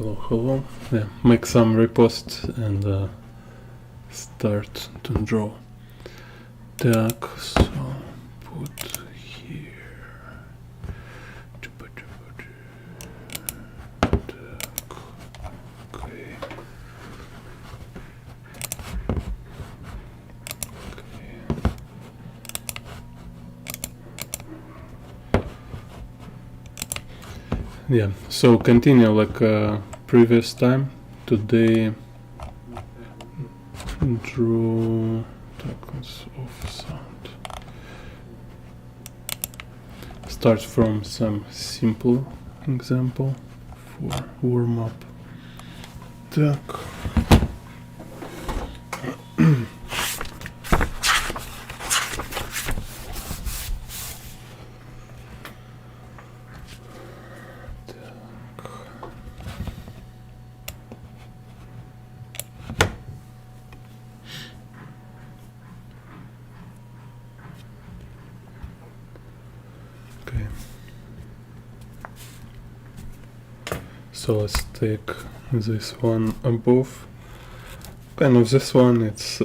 hello. Yeah, make some repost and start to draw. Так, so put here. Так, okay. Yeah, so continue like previous time. Today draw tokens of sound. Start from some simple example for warm up. Так. Okay. So let's take this one above. Kind of this one, it's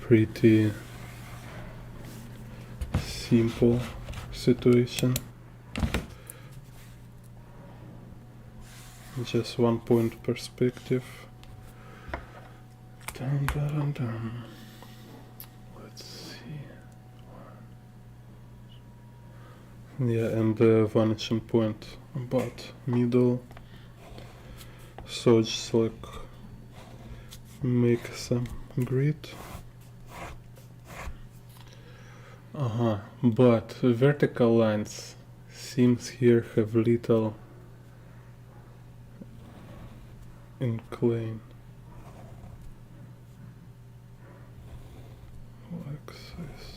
pretty simple situation. Just 1 point perspective. Dun, dun, dun, dun. Let's see. Yeah, and the vanishing point about middle. So just like make some grid. But vertical lines seems here have little incline. Like this.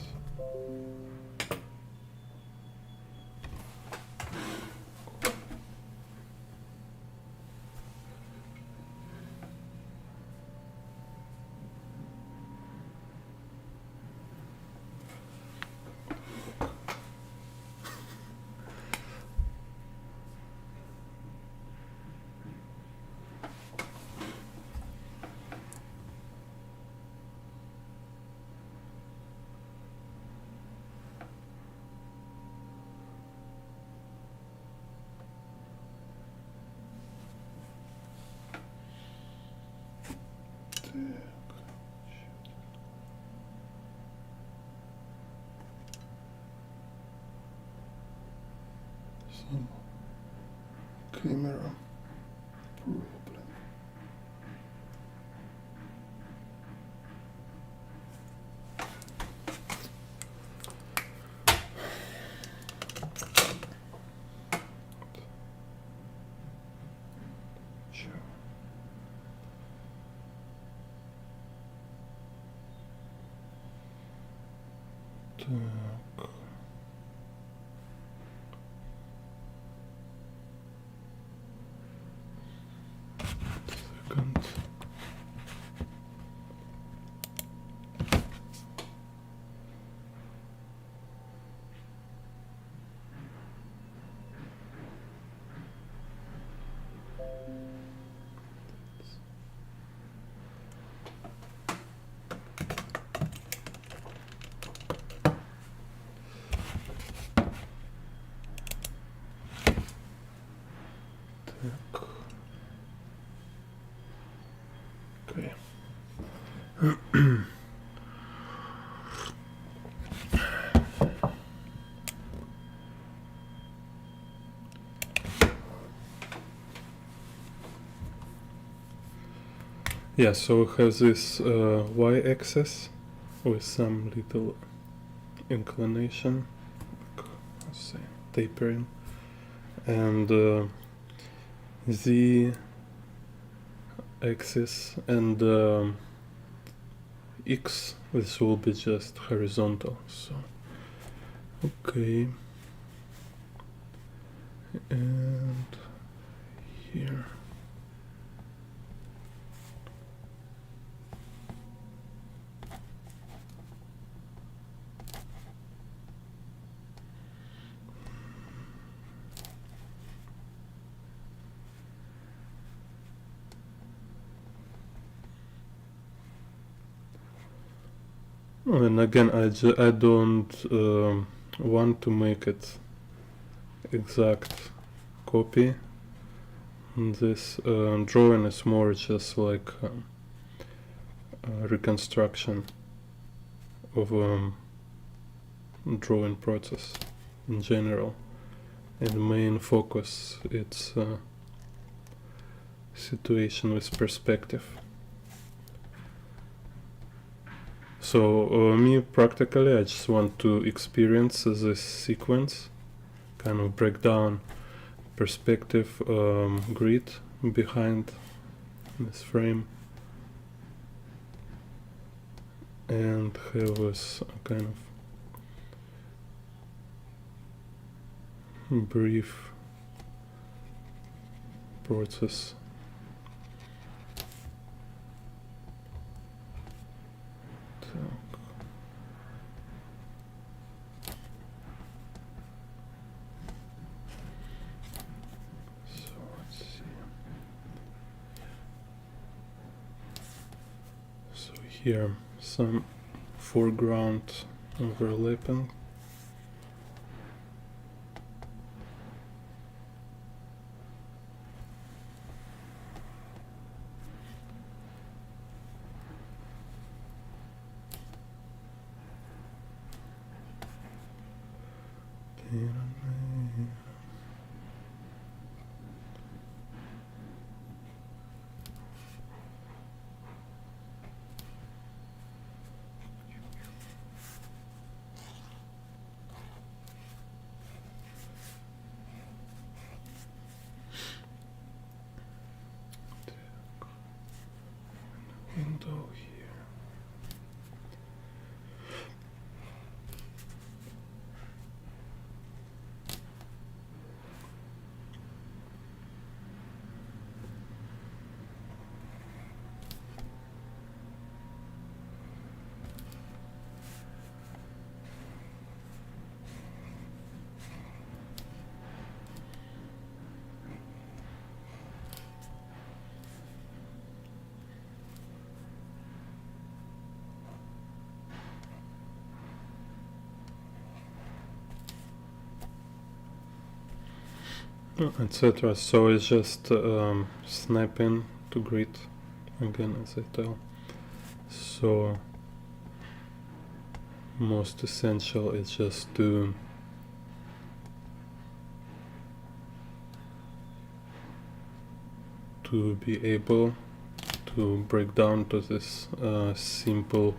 Some camera problem. Так. Second. Так. Okay. Yeah, so we have this y-axis with some little inclination, like, let's say, tapering, and z axis and x, this will be just horizontal. So okay, and here. And again, I don't want to make it exact copy. This drawing is more just like a reconstruction of drawing process in general, and main focus it's situation with perspective. So me practically, I just want to experience this sequence, kind of break down perspective grid behind this frame, and have this kind of brief process. So let's see. So here some foreground overlapping. Window here. Etc. So it's just snapping to grid again, as I tell. So most essential is just to be able to break down to this simple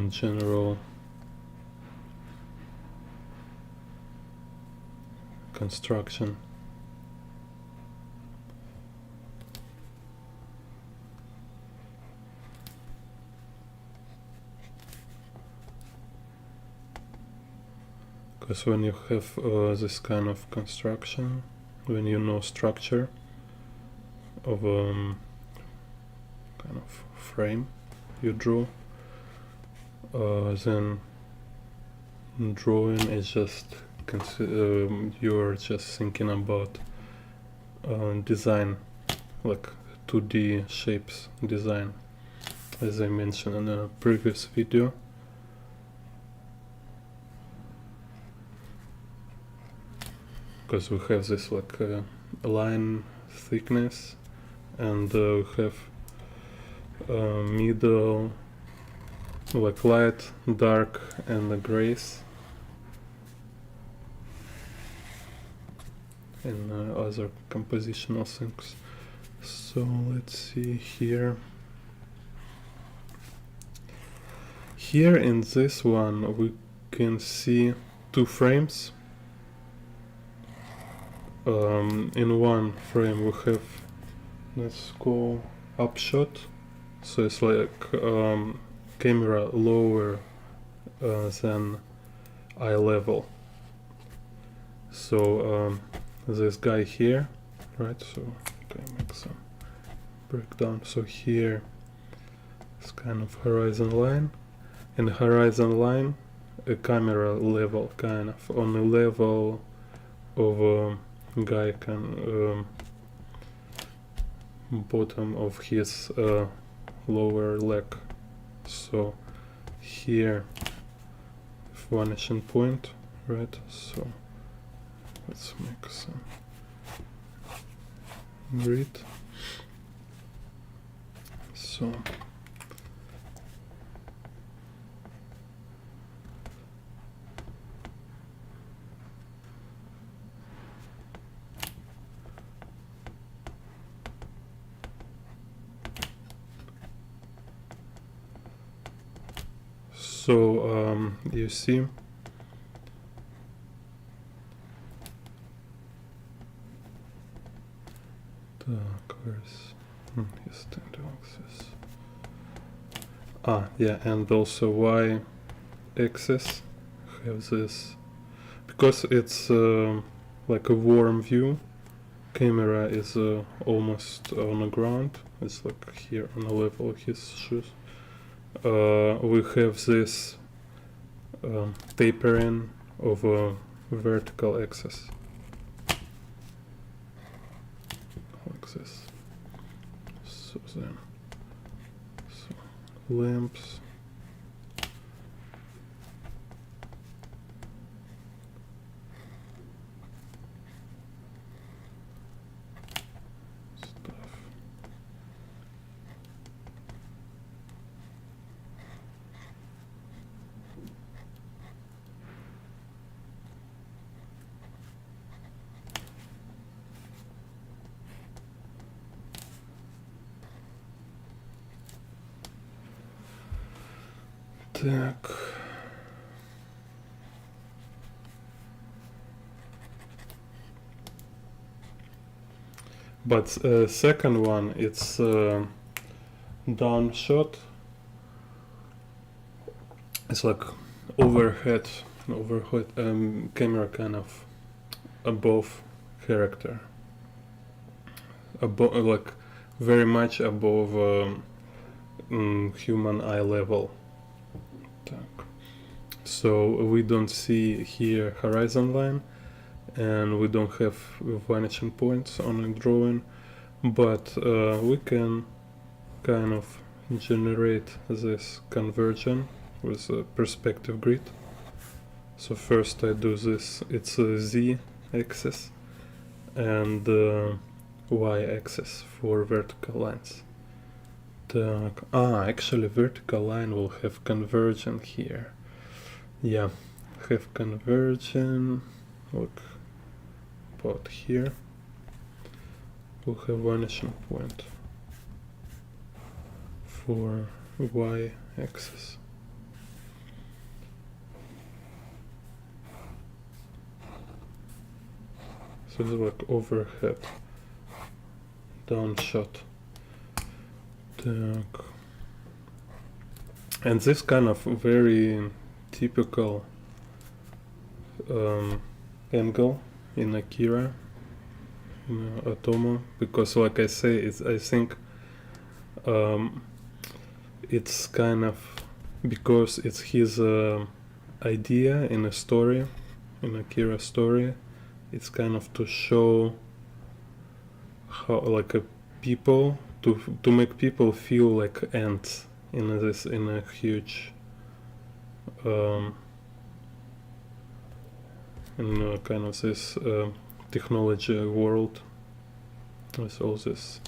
general construction. Because when you have this kind of construction, when you know structure of kind of frame you draw, then drawing is just you're just thinking about design, like 2D shapes design, as I mentioned in a previous video. Because we have this like line thickness, and we have middle, like light, dark, and the grays, and other compositional things. So let's see here. Here in this one we can see two frames. In one frame we have, let's go upshot, so it's like camera lower than eye level. So this guy here, right? So okay, make some breakdown. So here it's kind of horizon line, and horizon line a camera level, kind of on the level of guy can bottom of his lower leg. So here vanishing point, right? So let's make some grid. So you see he's standing axis. Yeah, and also y axis have this, because it's like a warm view. Camera is almost on the ground. It's like here on the level of his shoes. We have this tapering of a vertical axis, like this. So then, lamps. Так. But second one, it's down shot. It's like overhead camera kind of above character, above, like very much above human eye level. So we don't see here horizon line, and we don't have vanishing points on the drawing, but we can kind of generate this conversion with a perspective grid. So first I do this, it's a z axis and y axis for vertical lines. Actually vertical line will have conversion here. Yeah, have conversion, look, about here. We'll have vanishing point for y axis. So it's like overhead, down shot. And this kind of very typical angle in Akira, in Otomo, because like I say, I think it's kind of because it's his idea in a story, in Akira story. It's kind of to show how like a people to make people feel like ants in a huge in kind of this technology world with all this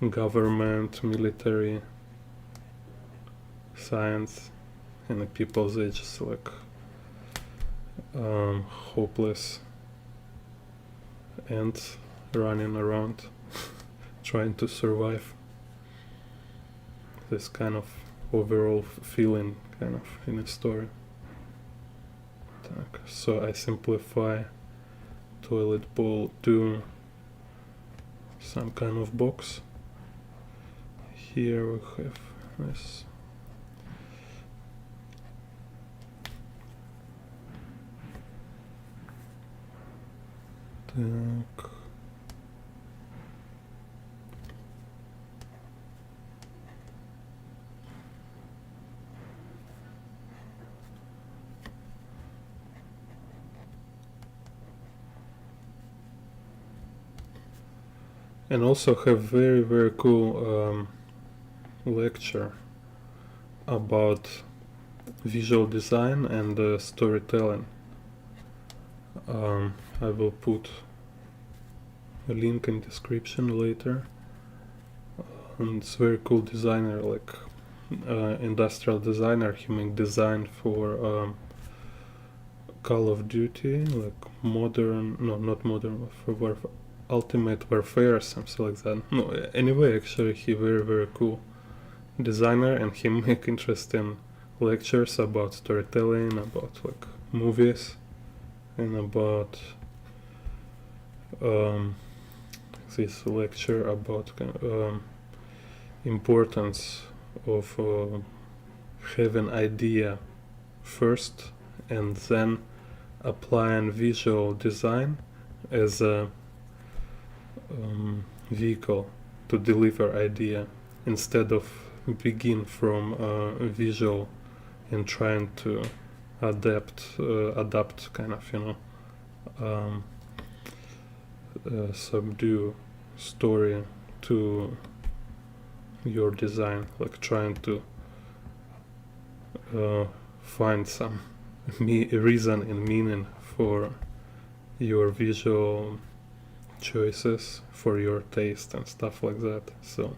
government, military, science, and the people, they just like hopeless ants running around trying to survive. This kind of overall feeling kind of in a story. So I simplify toilet bowl to some kind of box. Here we have this. Так. And also have very cool lecture about visual design and storytelling. I will put a link in description later. And it's very cool designer, like industrial designer. He make design for Call of Duty, like modern, no, not modern, for Ultimate Warfare, something like that. No, anyway, actually, he very cool designer, and he make interesting lectures about storytelling, about like movies, and about this lecture about importance of having idea first and then applying visual design as a vehicle to deliver idea, instead of begin from visual and trying to adapt kind of, you know, subdue story to your design, like trying to find some reason and meaning for your visual choices, for your taste and stuff like that. So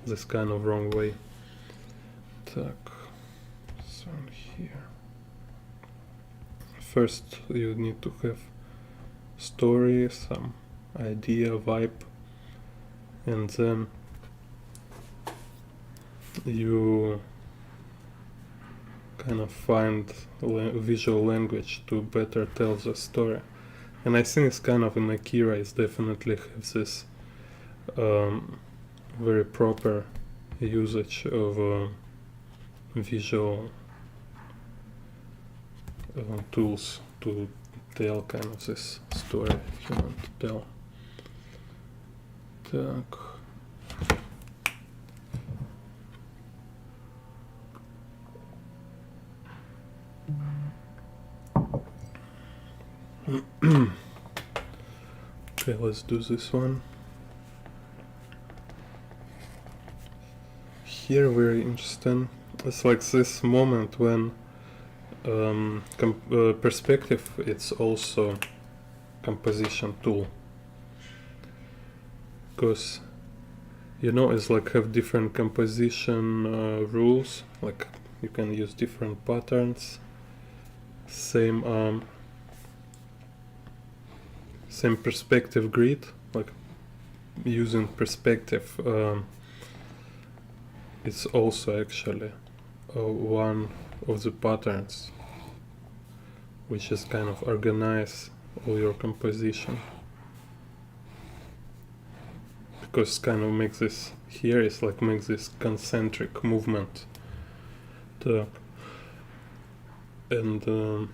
this kind of wrong way. Так, so here first you need to have story, some idea, vibe, and then you kind of find visual language to better tell the story. And I think it's kind of in Akira, it's definitely has this very proper usage of visual tools to tell kind of this story you want to tell. Так. Okay, let's do this one. Here very interesting. It's like this moment when perspective, it's also composition tool, because you know it's like have different composition rules, like you can use different patterns, same perspective grid, like using perspective, it's also actually one of the patterns which is kind of organize all your composition, because kind of makes this here is like makes this concentric movement and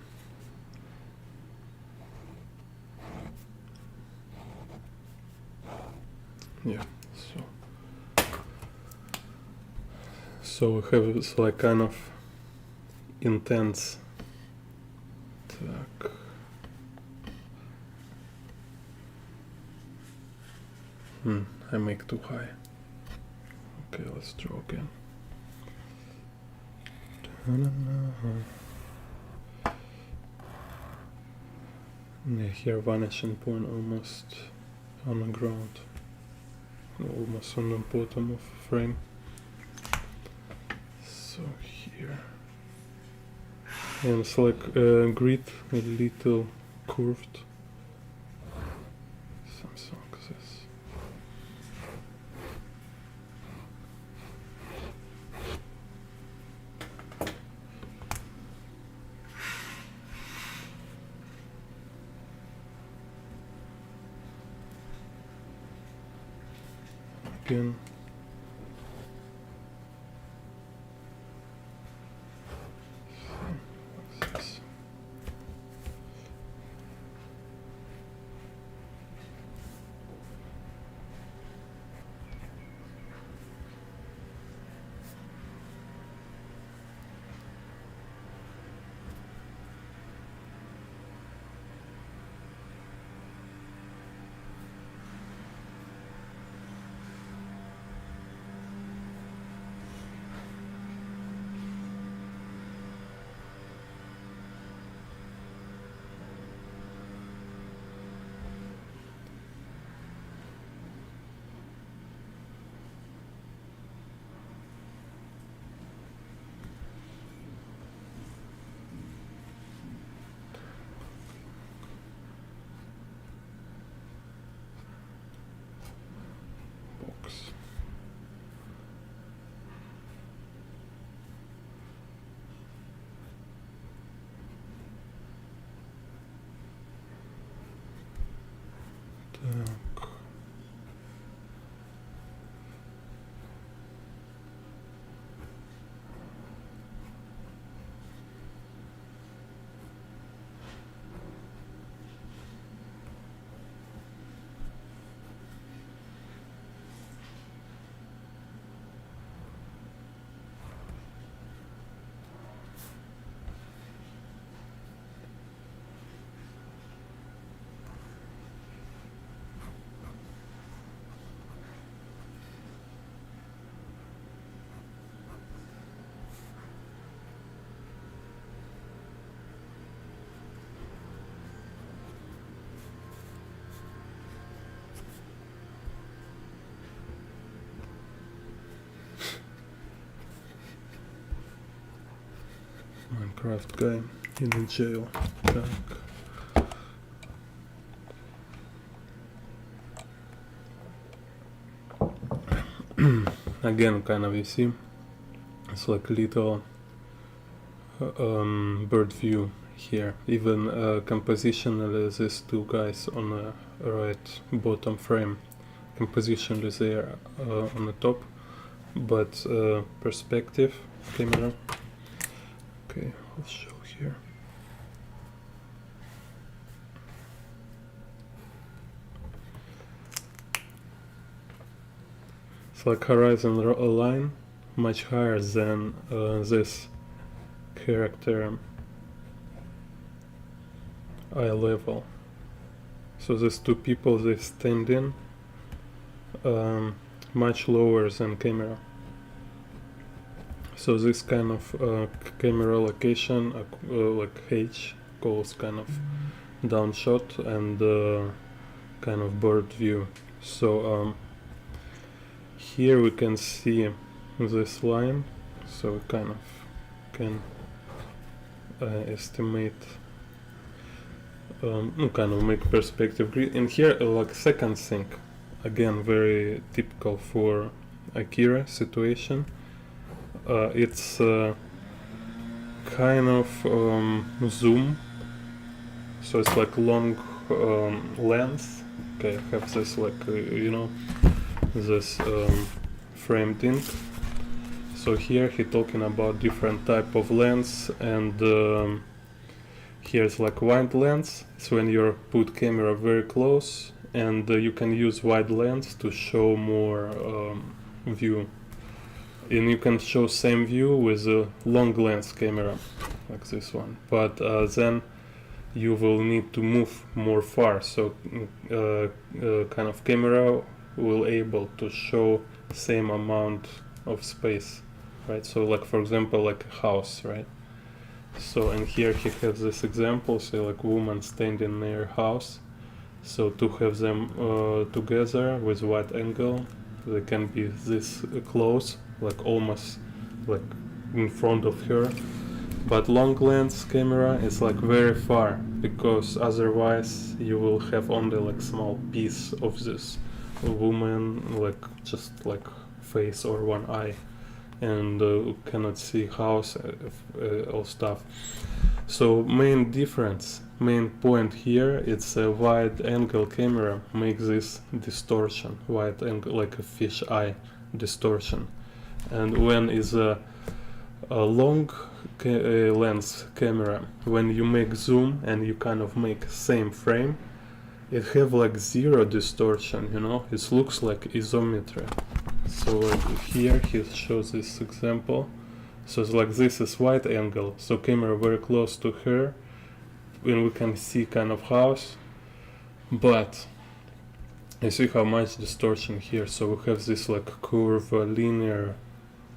yeah, so we have this like kind of intense. Так. I make too high. Okay, let's draw again. Yeah, here vanishing point almost on the ground, almost on the bottom of frame. So here, and it's like grid a little curved, something like this. Again. Minecraft guy in the jail. Again, kind of, you see, it's like little bird view here. Even compositionally, these two guys on the right bottom frame, compositionally they are on the top, but perspective camera. Okay, let's show here. It's like horizon line much higher than this character eye level. So these two people, they stand in much lower than camera. So this kind of camera location, like H calls kind of down shot and kind of bird view. So here we can see this line, so we kind of can estimate, kind of make perspective grid. And here, like second thing, again very typical for Akira situation. It's kind of zoom, so it's like long lens. Okay, I have this like you know, this framed in. So here he talking about different type of lens, and here's like wide lens. It's when you put camera very close, and you can use wide lens to show more view. And you can show same view with a long lens camera, like this one. But then you will need to move more far. So kind of camera will able to show same amount of space, right? So like for example, like a house, right? So and here he has this example, say like woman standing near house. So to have them together with wide angle, they can be this close, like almost like in front of her. But long lens camera is like very far, because otherwise you will have only like small piece of this woman, like just like face or one eye, and cannot see house or stuff. So main difference, main point here, it's a wide angle camera makes this distortion, wide angle, like a fish eye distortion. And when is a long lens camera, when you make zoom and you kind of make same frame, it have like zero distortion, you know, it looks like isometry. So like here he shows this example. So it's like this is wide angle, so camera very close to her, and we can see kind of house, but you see how much distortion here. So we have this like curvilinear,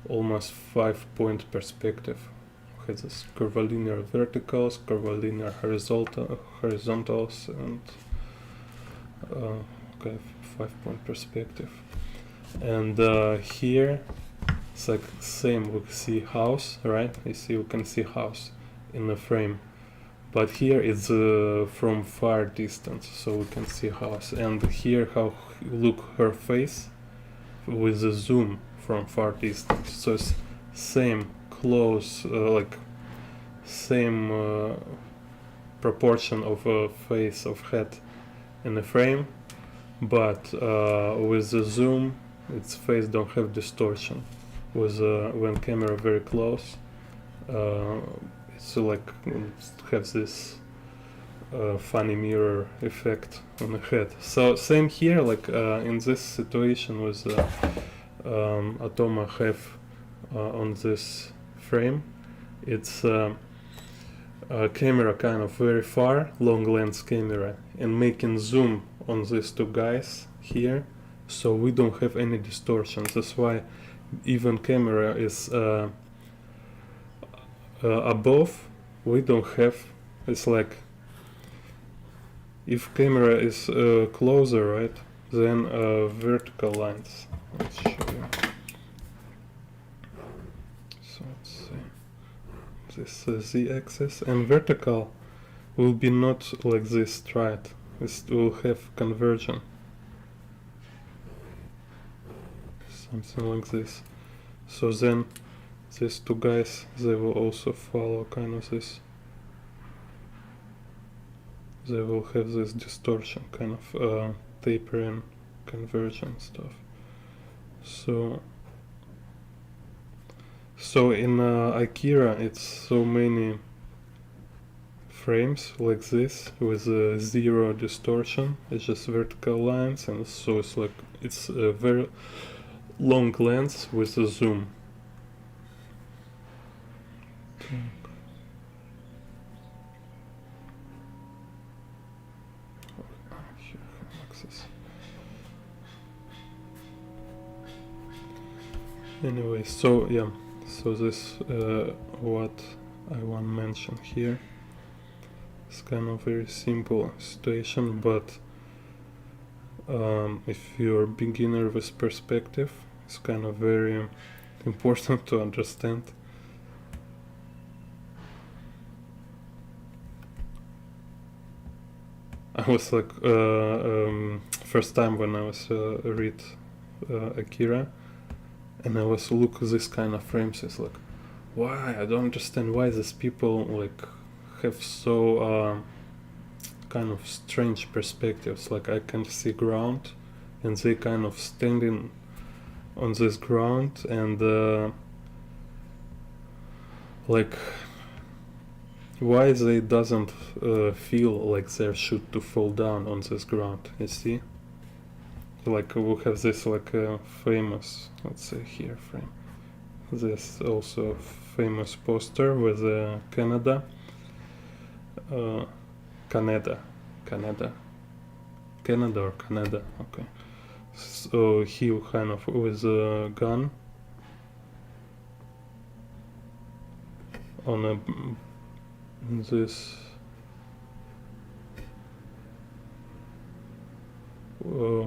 almost 5-point perspective. We have this curvilinear verticals, curvilinear horizontals, and okay, 5-point perspective. And here it's like same, we see house, right? You see, we can see house in the frame, but here it's from far distance, so we can see house. And here how look her face with the zoom from far distance, so it's same close, like same proportion of a face of head in the frame, but with the zoom its face don't have distortion. With when camera very close, it's like it has this funny mirror effect on the head. So same here, like in this situation with Otomo have on this frame, it's camera kind of very far, long lens camera, and making zoom on these two guys here, so we don't have any distortion. That's why even camera is above, we don't have, it's like if camera is closer, right, then vertical lines. Let's show you. So let's see this z-axis, and vertical will be not like this, right? It will have conversion, something like this. So then these two guys, they will also follow kind of this. They will have this distortion, kind of tapering, conversion stuff. So in Akira, it's so many frames like this with zero distortion. It's just vertical lines, and so it's like it's a very long lens with a zoom. Anyway, so yeah, so this what I want to mention here. It's kind of very simple situation, but if you're a beginner with perspective, it's kind of very important to understand. I was like first time when I was read Akira, and I was look at this kind of frames. It's like, why? I don't understand why these people like have so kind of strange perspectives. Like I can see ground, and they kind of standing on this ground, and like why they doesn't feel like they should to fall down on this ground. You see, like we have this like famous, let's say here frame, this also famous poster with Canada, or Canada, okay. So he kind of with a gun on a this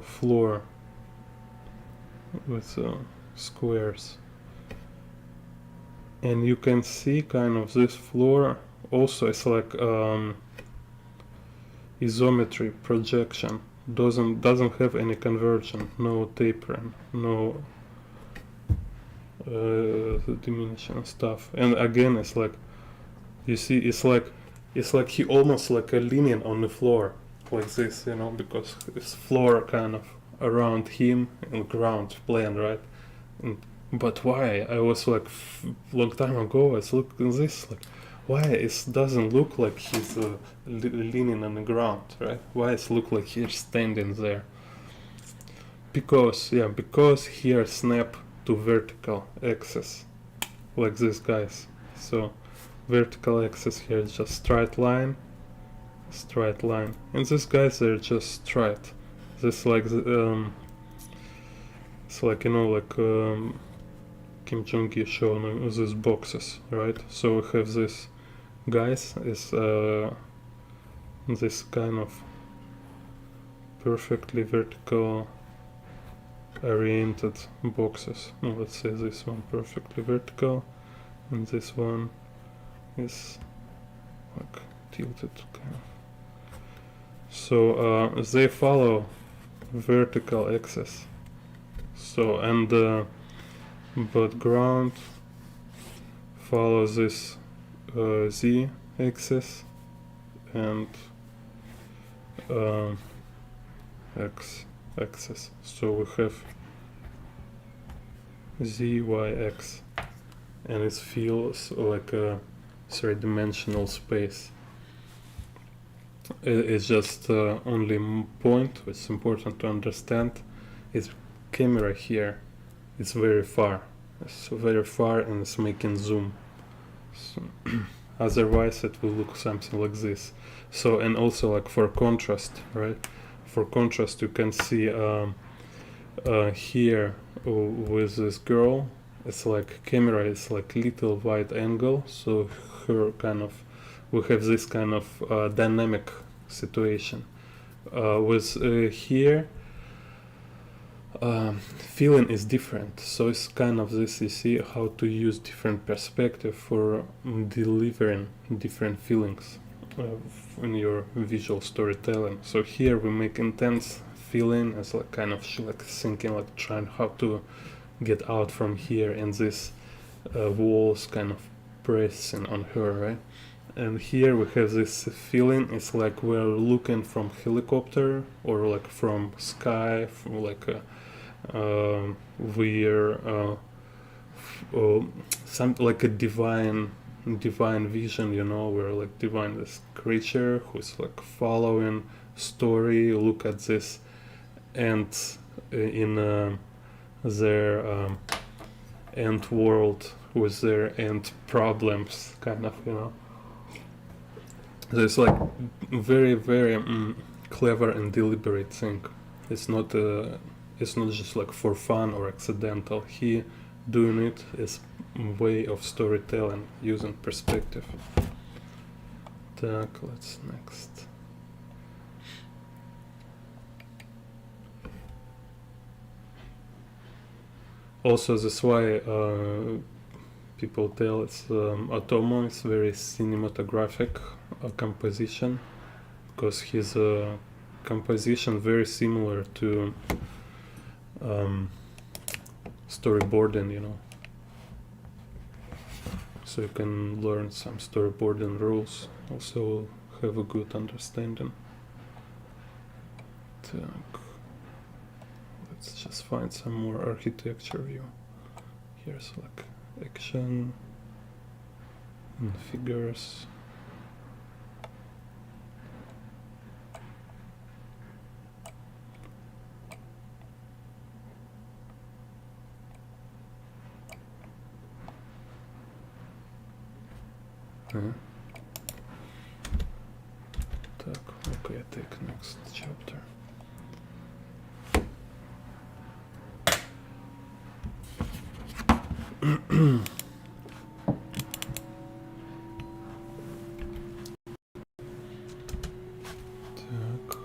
floor with squares, and you can see kind of this floor also is like isometry projection, doesn't have any conversion, no tapering, no diminishing stuff. And again, it's like you see, it's like he almost like a leaning on the floor like this, you know, because it's floor kind of around him and ground plane, right? But why? I was like long time ago I was looking at this like, why it doesn't look like he's leaning on the ground, right? Why it look like he's standing there? Because here snap to vertical axis like this, guys. So vertical axis here is just straight line, and these guys are just straight. This like it's like, you know, like Kim Jong-il shown these boxes, right? So we have this guys is this kind of perfectly vertical oriented boxes. No, let's say this one perfectly vertical, and this one is like tilted kind of. So they follow vertical axis. So and but ground follows this z axis and x axis. So we have z, y, x, and it feels like a three-dimensional space. It's just only point. It's important to understand is camera here. It's very far. It's very far, and it's making zoom. So otherwise, it will look something like this. So, and also like for contrast, right? For contrast, you can see here with this girl, it's like camera is like little wide angle. So her kind of, we have this kind of dynamic situation. With here, feeling is different. So it's kind of this, you see how to use different perspective for delivering different feelings in your visual storytelling. So here we make intense feeling as like kind of like thinking, like trying how to get out from here, and this walls kind of pressing on her, right? And here we have this feeling, it's like we're looking from helicopter or like from sky, from like a we're some like a divine vision, you know, we're like divine this creature who's like following story, look at this, and in their end world with their end problems, kind of, you know. So it's like very clever and deliberate thing. It's not just like for fun or accidental. He doing it as way of storytelling using perspective. Так, let's next. Also, that's why people tell it's Otomo is very cinematographic composition, because his composition very similar to storyboarding, you know. So you can learn some storyboarding rules, also have a good understanding. Так. Let's just find some more architecture view. Here's like action and figures. Так, okay, I take next chapter. Так.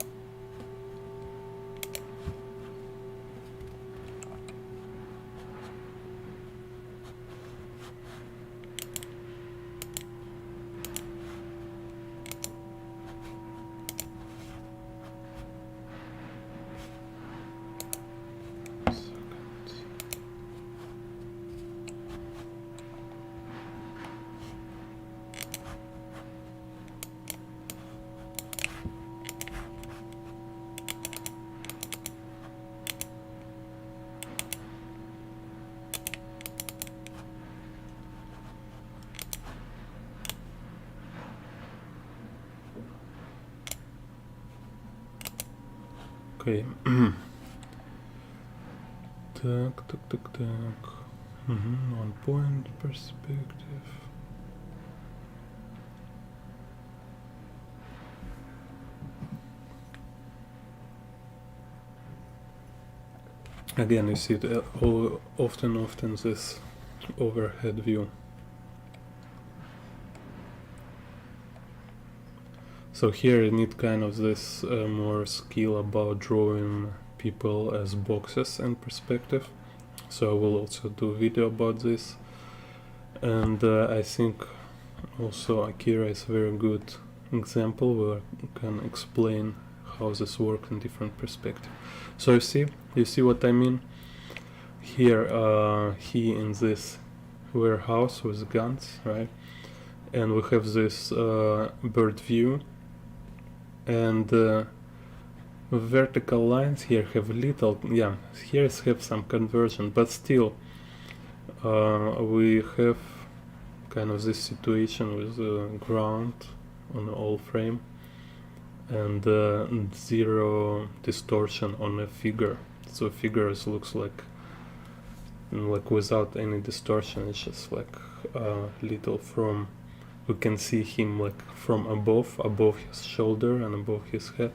Okay. Так. 1 point perspective. Again, you see it often this overhead view. So here you need kind of this more skill about drawing people as boxes and perspective. So I will also do a video about this. And I think also Akira is a very good example where you can explain how this works in different perspectives. So you see what I mean? Here he in this warehouse with guns, right? And we have this bird view, and vertical lines here have little, yeah, here have some conversion, but still we have kind of this situation with the ground on the all frame and zero distortion on a figure. So figures looks like without any distortion. It's just like little from, we can see him like from above his shoulder and above his head,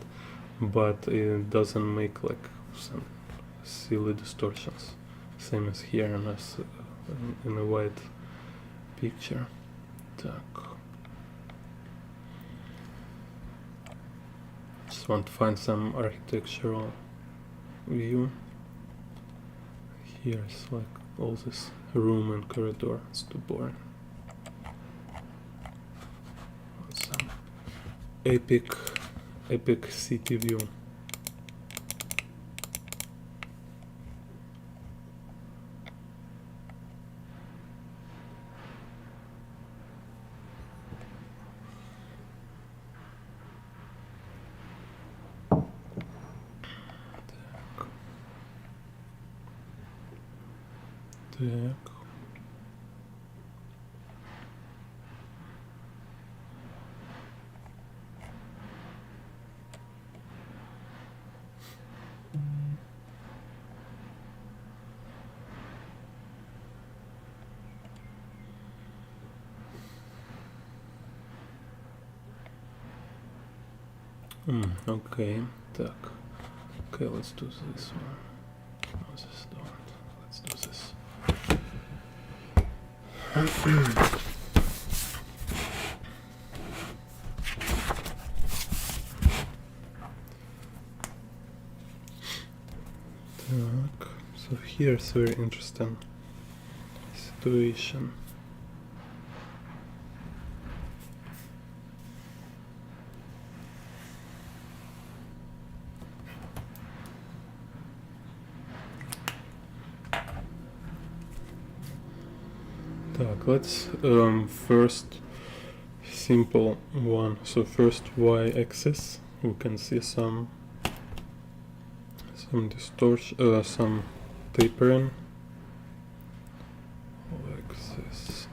but it doesn't make like some silly distortions, same as here and as in a white picture. Так. Just want to find some architectural view. Here's like all this room and corridor. It's too boring. Some epic city view. Так. Okay, так. Okay, let's do this one. No, this don't. Let's do this. Так, so here's very interesting situation. Так, let's first simple one. So first y-axis, we can see some distortion, some tapering, like this.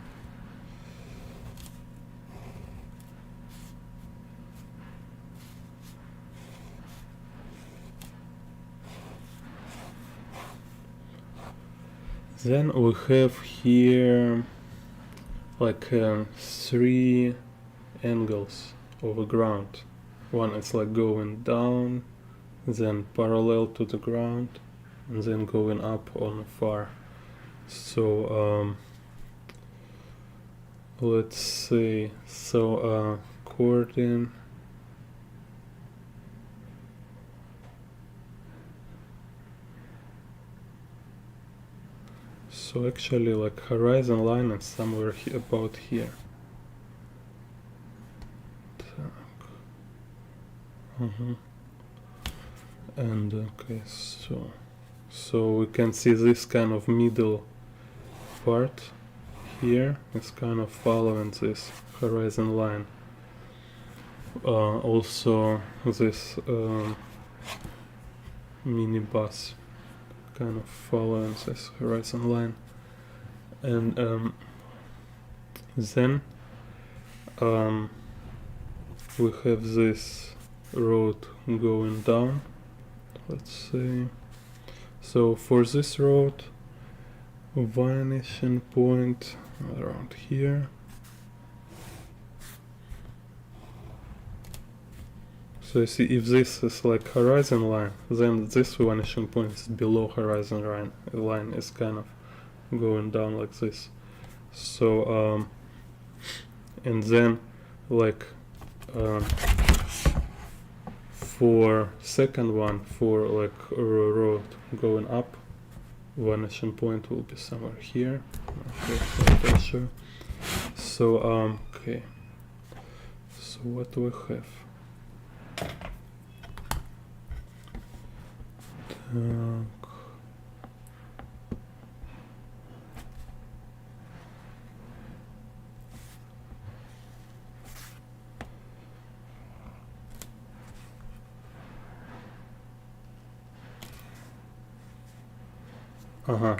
Then we have here like 3 angles of the ground. One is like going down, then parallel to the ground, and then going up on far. So let's see. So according so actually like horizon line is somewhere about here. And okay, so we can see this kind of middle part here is kind of following this horizon line. Also this minibus kind of following this horizon line, and then we have this road going down. Let's see. So for this road, vanishing point around here. So you see, if this is like horizon line, then this vanishing point is below horizon line. The line is kind of going down like this. So and then like for second one, for like a road going up, vanishing point will be somewhere here. Okay, sure. So okay. So what do we have?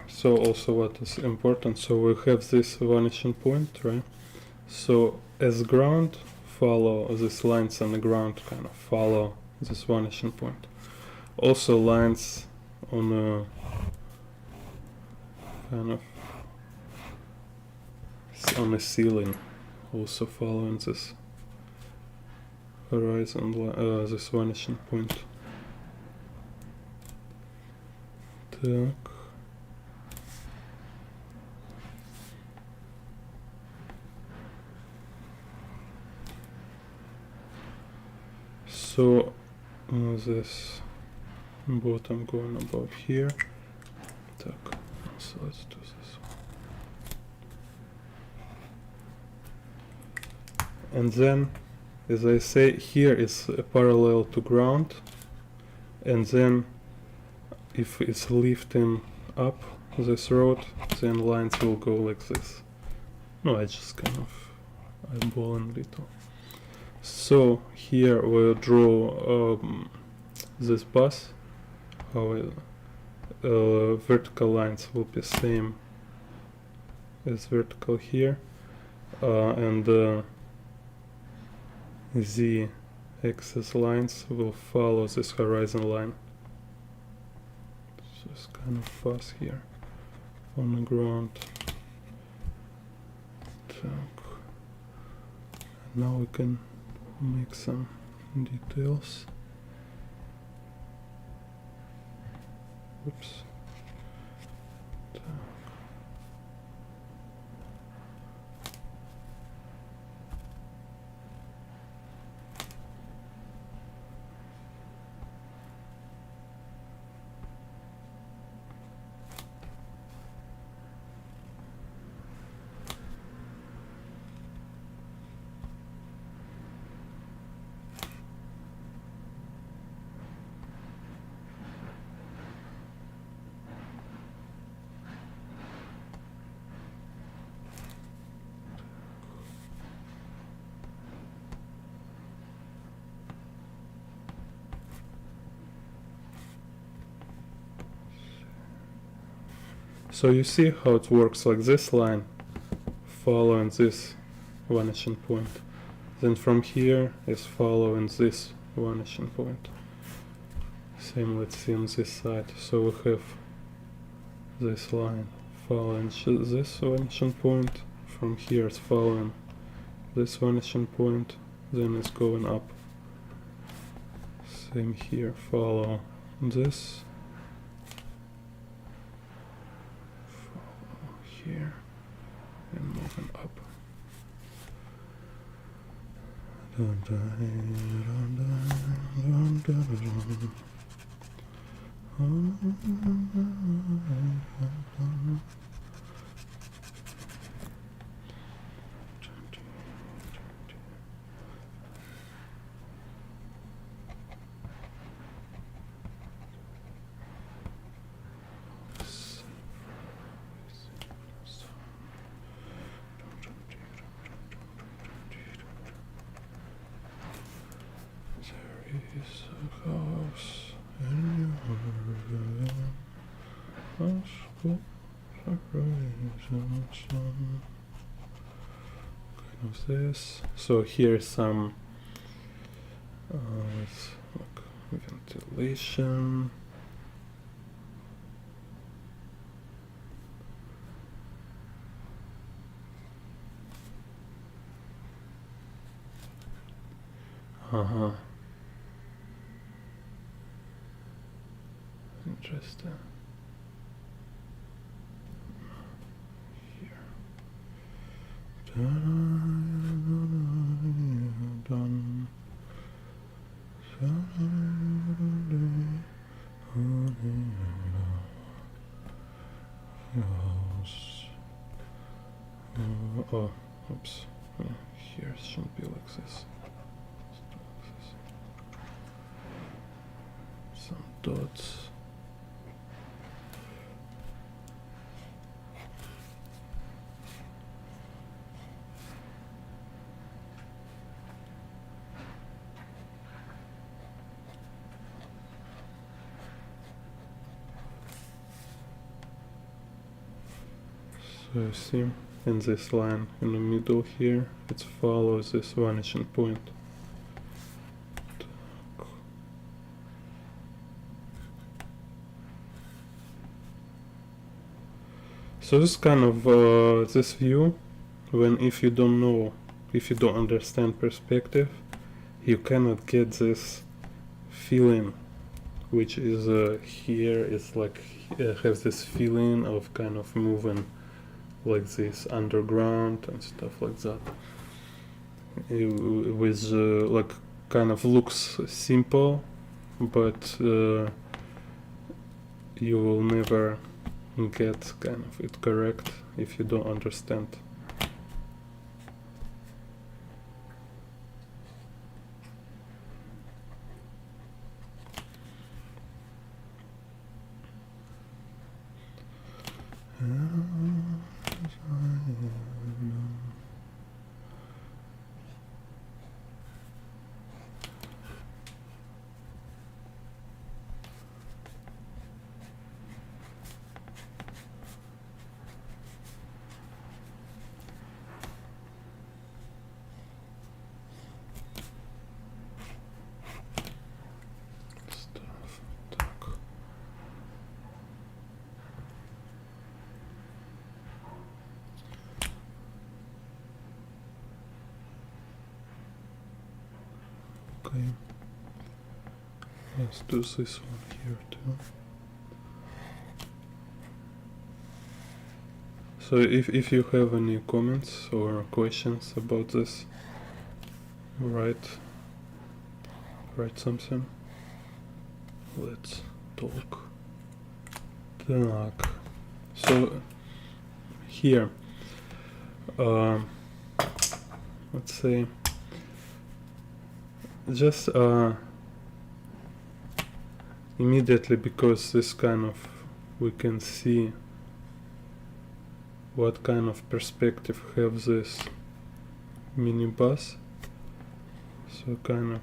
So also what is important, so we have this vanishing point, right? So as ground follow these lines on the ground kind of follow this vanishing point. Also lines on a kind of on the ceiling also following this horizon, this vanishing point. Так. So this bottom going about here. Так. So let's do this one. And then, as I say, here is parallel to ground, and then if it's lifting up this road, then lines will go like this. No, I just kind of eyeballing little. So here we'll draw this bus. How vertical lines will be same as vertical here, and the axis lines will follow this horizon line. So it's kind of fast here on the ground. Now we can make some details. Oops. So you see how it works, like this line following this vanishing point. Then from here is following this vanishing point. Same, let's see on this side. So we have this line following this vanishing point. From here it's following this vanishing point. Then it's going up. Same here, follow this. Here and moving up. Is a house in your house kind of this. So here's some like ventilation. Interesting. Here. Oh, oops. Here it shouldn't be like this. Some dots. So you see in this line in the middle here, it follows this vanishing point. So this kind of this view, when if you don't know, if you don't understand perspective, you cannot get this feeling, which is here is like has this feeling of kind of moving like this underground and stuff like that. It with like kind of looks simple, but you will never get kind of it correct if you don't understand. Okay, let's do this one here too. So if you have any comments or questions about this, write something. Let's talk. Так. So here, let's say, just immediately, because this kind of, we can see what kind of perspective have this minibus. So kind of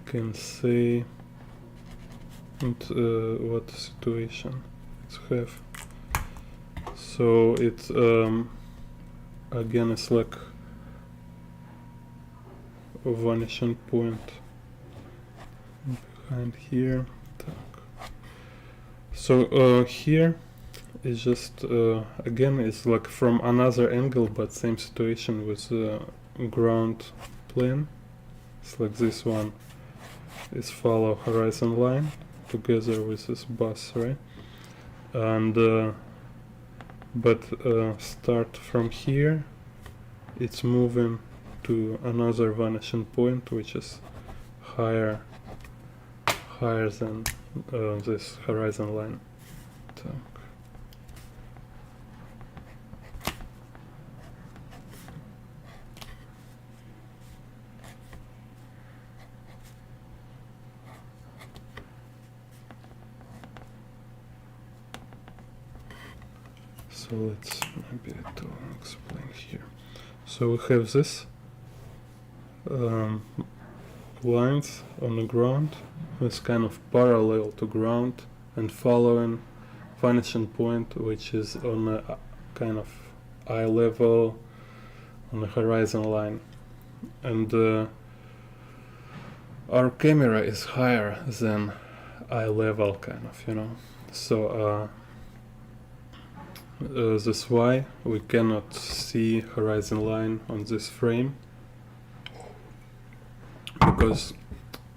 can say what situation it have. So it again is like a vanishing point behind here. So here is just again it's like from another angle, but same situation with ground plane. It's like this one is follow horizon line together with this bus, right? And but start from here, it's moving to another vanishing point, which is higher than this horizon line. Так. So let's maybe to explain here. So we have this lines on the ground with kind of parallel to ground and following vanishing point, which is on a kind of eye level on the horizon line. And our camera is higher than eye level, kind of, you know. So that's why we cannot see horizon line on this frame, because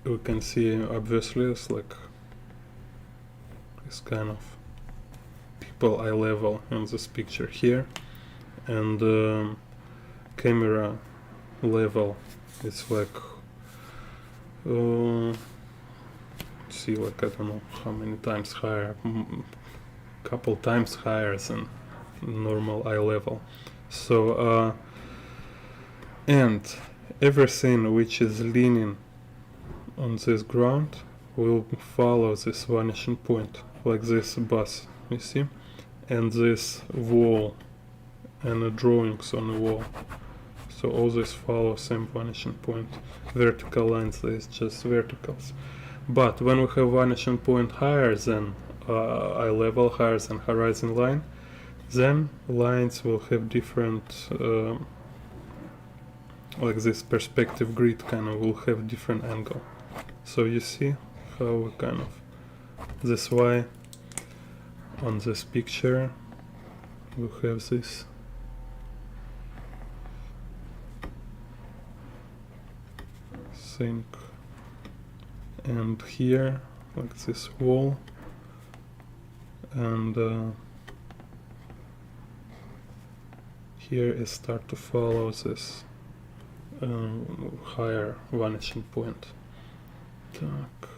we can see obviously it's like this kind of people eye level in this picture here, and camera level is like see, like I don't know how many times higher, couple times higher than normal eye level. So and everything which is leaning on this ground will follow this vanishing point, like this bus, you see, and this wall and the drawings on the wall. So all this follow same vanishing point. Vertical lines, is just verticals. But when we have vanishing point higher than eye level, higher than horizon line, then lines will have different, like this perspective grid kind of will have different angle. So you see how we kind of, this why on this picture we have this thing, and here like this wall, and here is start to follow this higher vanishing point. Так.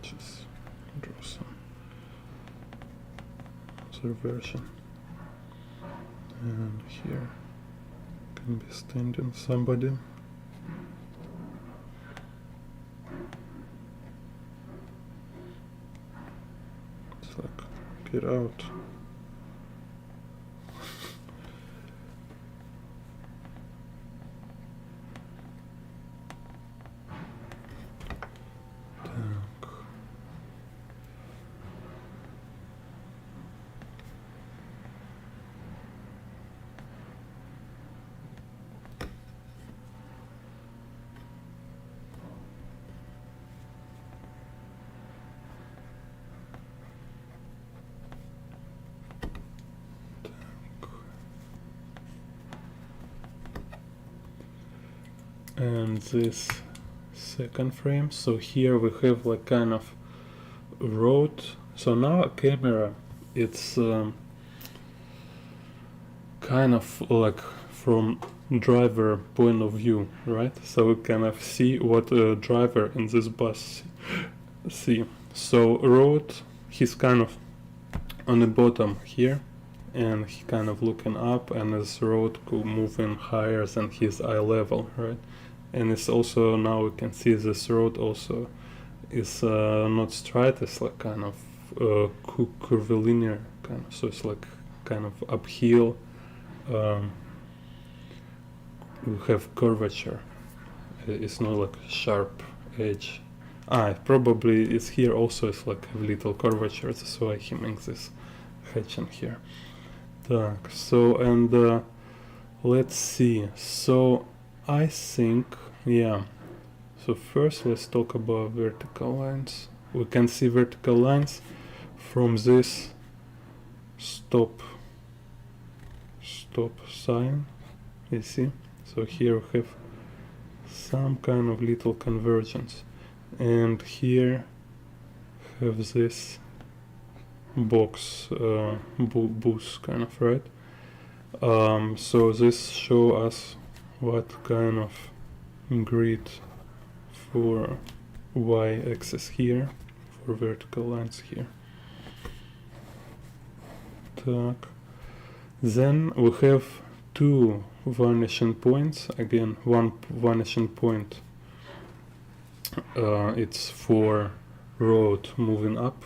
Just draw some other version. And here can be standing somebody. It's like, get out. And this second frame, so here we have like kind of road. So now a camera, it's kind of like from driver point of view, right? So we kind of see what a driver in this bus see. So road, he's kind of on the bottom here, and he kind of looking up, and his road moving higher than his eye level, right? And it's also, now we can see this road also is not straight, it's like kind of curvilinear kind of, so it's like kind of uphill. We have curvature, it's not like sharp edge. Probably it's here also, it's like a little curvature, that's why he makes this hatching here. So, and let's see, so I think, yeah, so first let's talk about vertical lines. We can see vertical lines from this stop sign, you see? So here we have some kind of little convergence, and here have this box, boost kind of, right? So this show us what kind of grid for y-axis here, for vertical lines here. Then we have two vanishing points. Again, one vanishing point, it's for road moving up,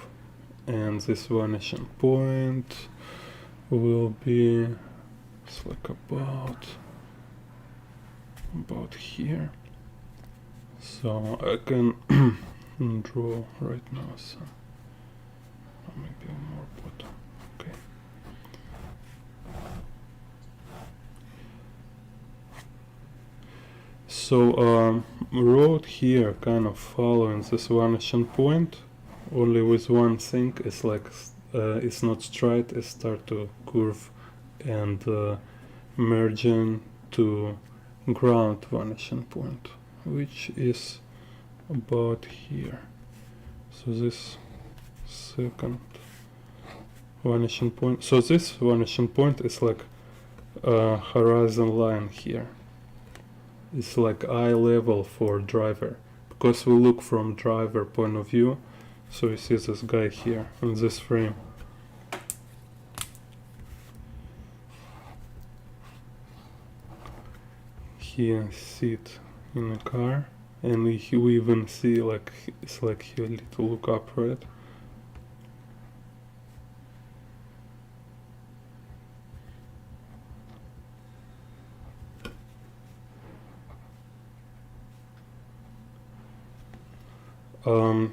and this vanishing point will be, it's like about here. So I can draw right now, so maybe more bottom. Okay. So road here kind of following this vanishing point, only with one thing, it's like it's not straight, it start to curve and merging to ground vanishing point, which is about here. So this second vanishing point, so this vanishing point is like a horizon line here. It's like eye level for driver, because we look from driver point of view. So you see this guy here in this frame. He sit in a car, and we even see like it's like he a little look up, right?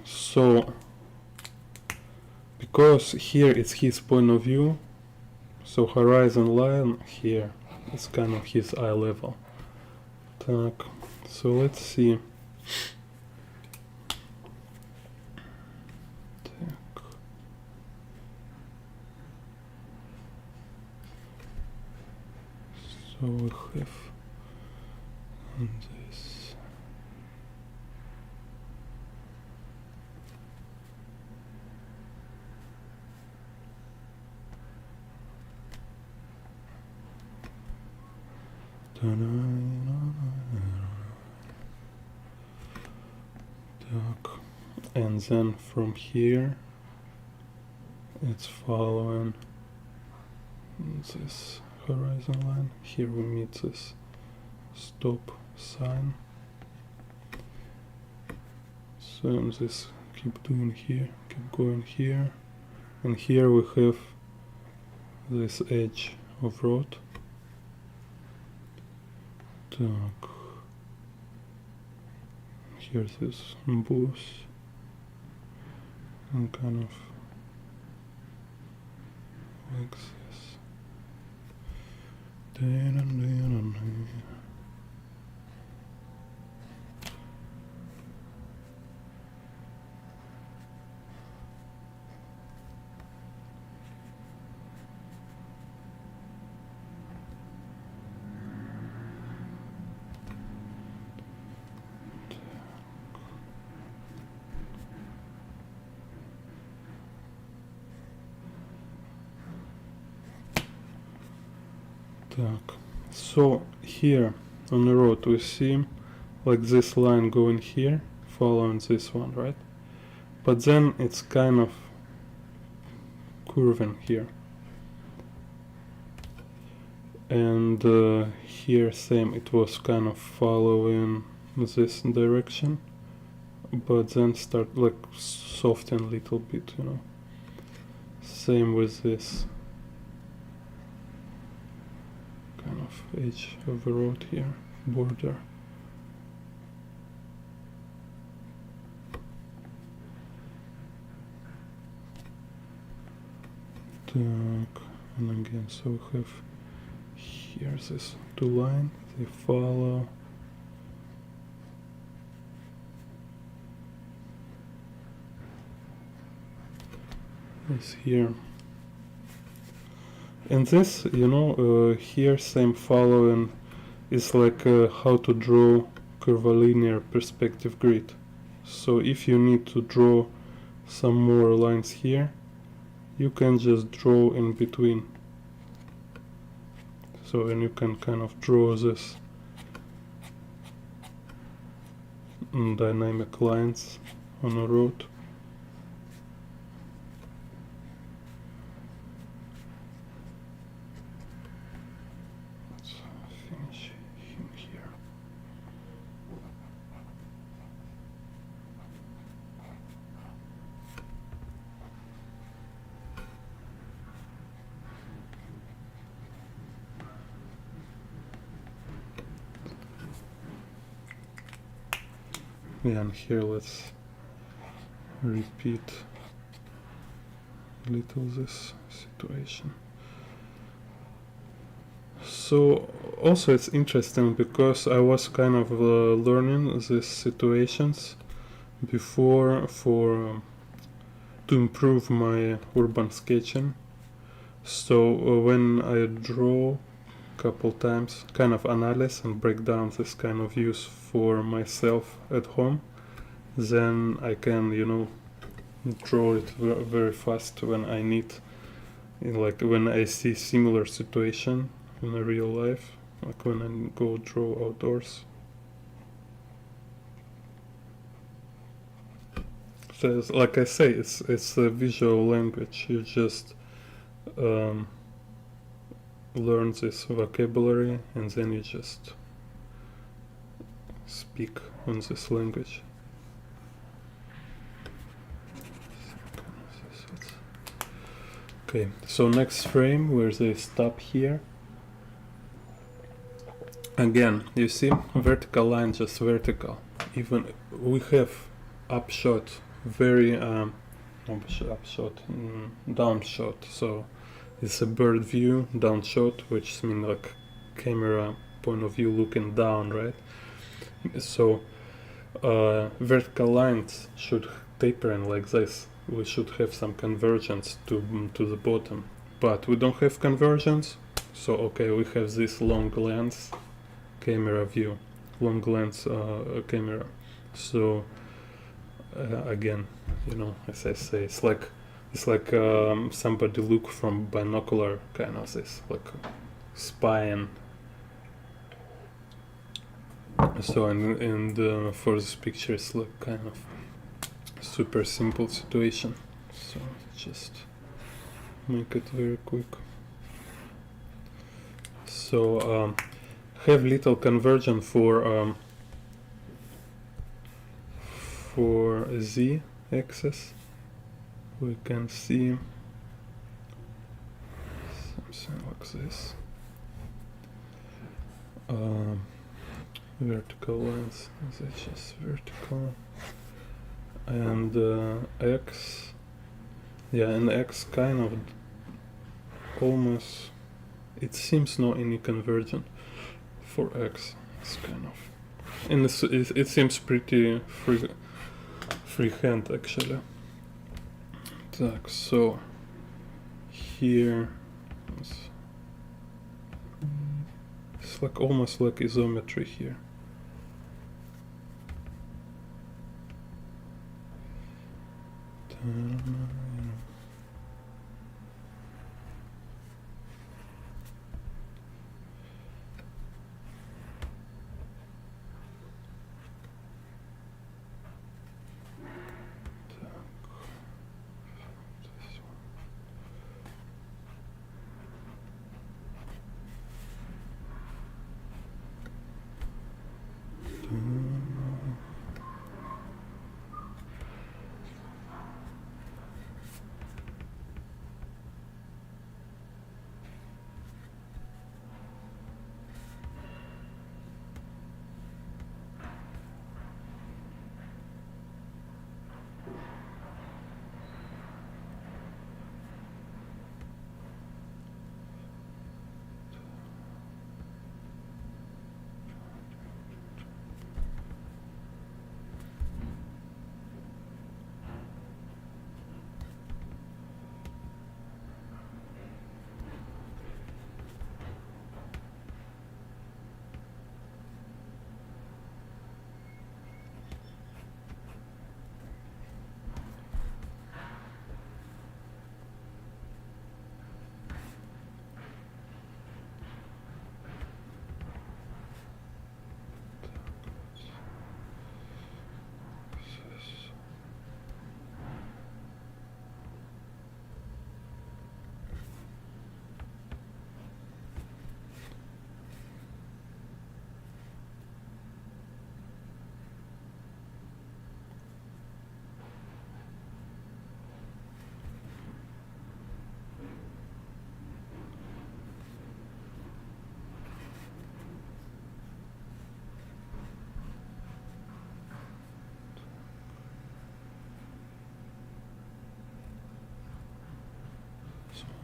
So because here it's his point of view, so horizon line here is kind of his eye level. So let's see. So we have this. And then from here it's following this horizon line. Here we meet this stop sign. So this keep doing here, keep going here, and here we have this edge of road. Так. Here's this booth and kind of like this. So here on the road we see like this line going here, following this one, right? But then it's kind of curving here. And here same, it was kind of following this direction, but then start like soften a little bit, you know. Same with this kind of edge of the road here, border. And again, so we have here this two lines, they follow. This here. And this, you know, here same following is like how to draw curvilinear perspective grid. So if you need to draw some more lines here, you can just draw in between. So and you can kind of draw this dynamic lines on a road. Yeah, and here let's repeat a little this situation. So also it's interesting because I was kind of learning these situations before for to improve my urban sketching. So when I draw couple times, kind of analyze and break down this kind of views for myself at home, then I can, you know, draw it very fast when I need, like when I see similar situation in a real life, like when I go draw outdoors. So like I say, it's a visual language. You just learn this vocabulary and then you just speak on this language. Okay, so next frame where they stop here. Again, you see vertical line, just vertical. Even we have upshot, very down shot. So it's a bird view, down shot, which means like camera point of view looking down, right? So vertical lines should taper in like this. We should have some convergence to the bottom, but we don't have convergence. So okay, we have this long lens camera view, long lens camera. So again, you know, as I say, it's like somebody look from binocular, kind of this, like spying So and for this picture it's like kind of super simple situation, so just make it very quick. So have little conversion for z axis. We can see something like this. Vertical lines, that's just vertical, and x, yeah, and x kind of almost, it seems no any conversion for x. It's kind of, and it seems pretty freehand actually. So here it's like almost like isometry here.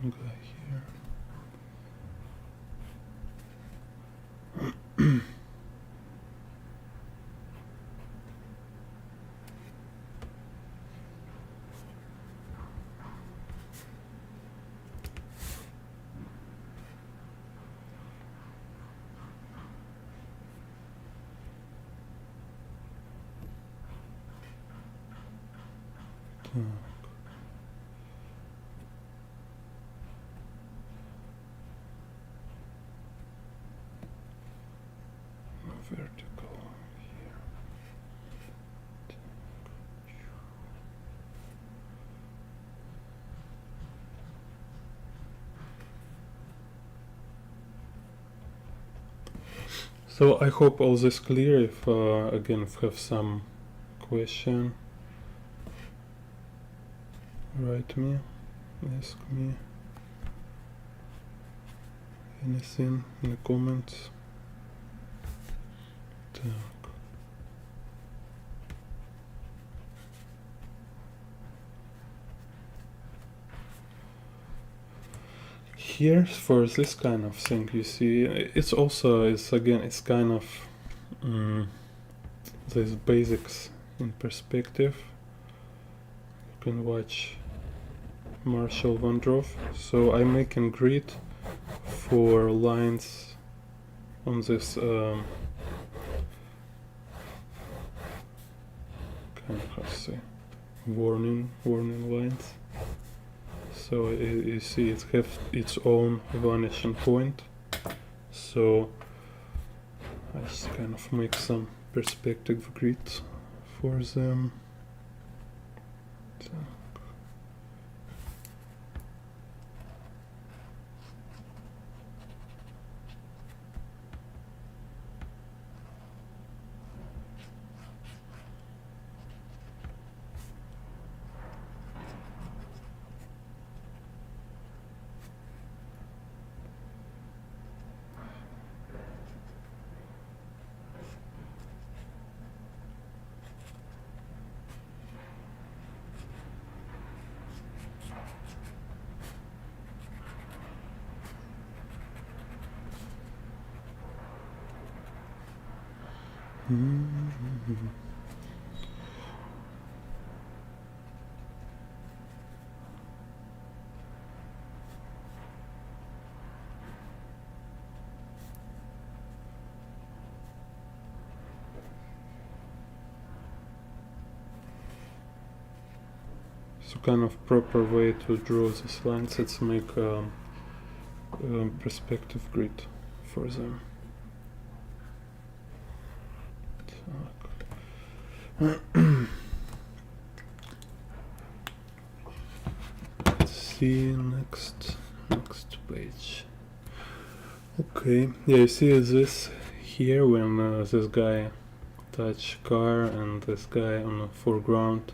Guy here. Vertical here. So I hope all this clear. If again, if you have some question, write me, ask me anything in the comments. Here for this kind of thing, you see, it's also, it's again, it's kind of these basics in perspective. You can watch Marshall Van Droof. So I'm making grid for lines on this kind of, how to say, warning lines. So you see it has its own vanishing point. So I just kind of make some perspective grid for them. So. So kind of proper way to draw these lines, let's make a perspective grid for them. Let's see next page. Okay, yeah, you see this here when this guy touch car and this guy on the foreground,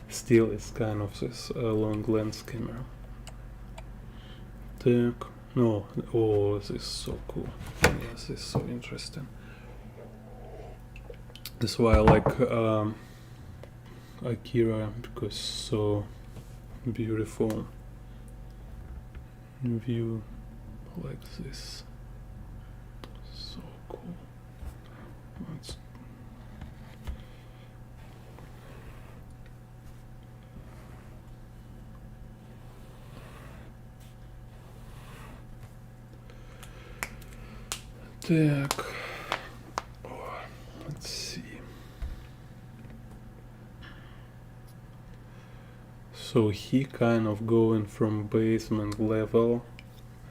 still it's kind of this long lens camera. No, oh, this is so cool. Yes, this is so interesting. That's why I like Akira, because so beautiful view like this. So cool. Let's let's see. So he kind of going from basement level,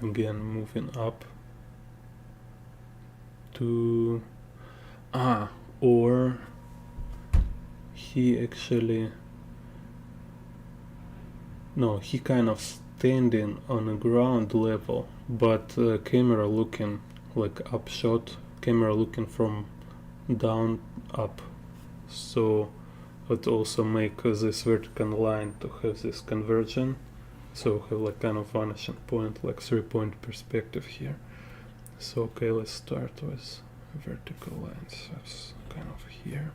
again moving up to or he actually he kind of standing on the ground level, but camera looking like up shot, camera looking from down up, so it also make this vertical line to have this conversion, so have like kind of vanishing point, like 3-point perspective here. So okay, let's start with vertical lines. That's kind of here.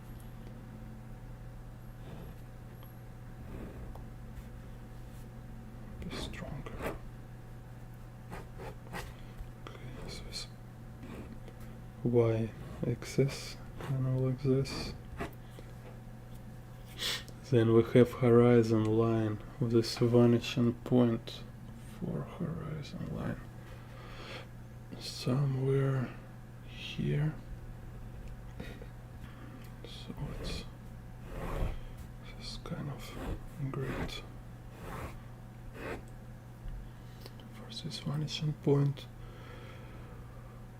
Be stronger. Okay, so it's y-axis, kind of like this. Then we have horizon line with this vanishing point for horizon line somewhere here. So it's this kind of grid for this vanishing point,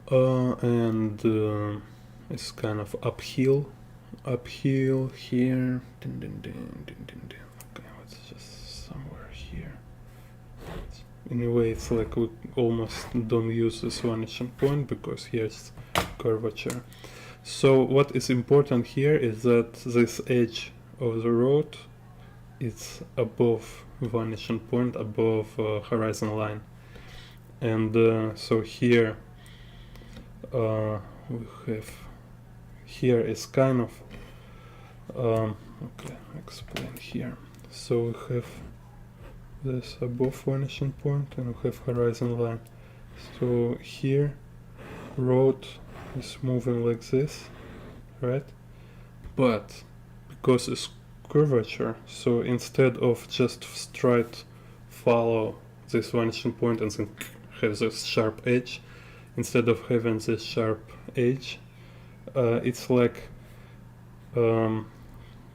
and it's kind of uphill here. Okay, it's just somewhere here. Anyway, it's like we almost don't use this vanishing point because here's curvature. So what is important here is that this edge of the road is above vanishing point, above horizon line, and so here we have here is kind of okay, explain here. So we have this above vanishing point and we have horizon line. So here road is moving like this, right? But because it's curvature, so instead of just straight follow this vanishing point and then have this sharp edge, instead of having this sharp edge, it's like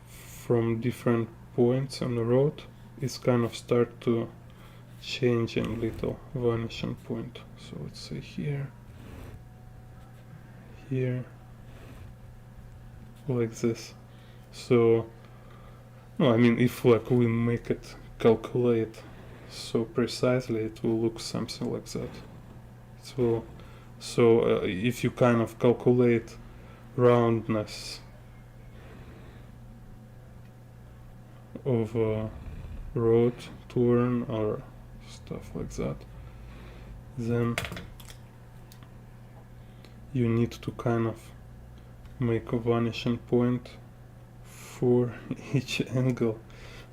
from different points on the road, it's kind of start to changing little vanishing point. So let's say here, like this. So no, I mean, if like we make it calculate so precisely, it will look something like that. It will. So if you kind of calculate roundness of a road turn or stuff like that, then you need to kind of make a vanishing point for each angle.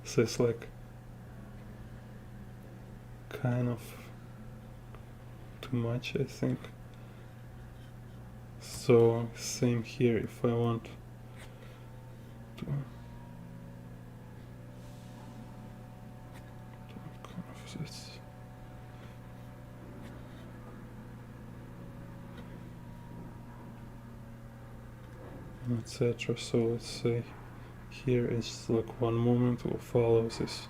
So it's like kind of too much, I think. So same here, if I want to kind of this. Etc. So let's say here it's like one moment will follow this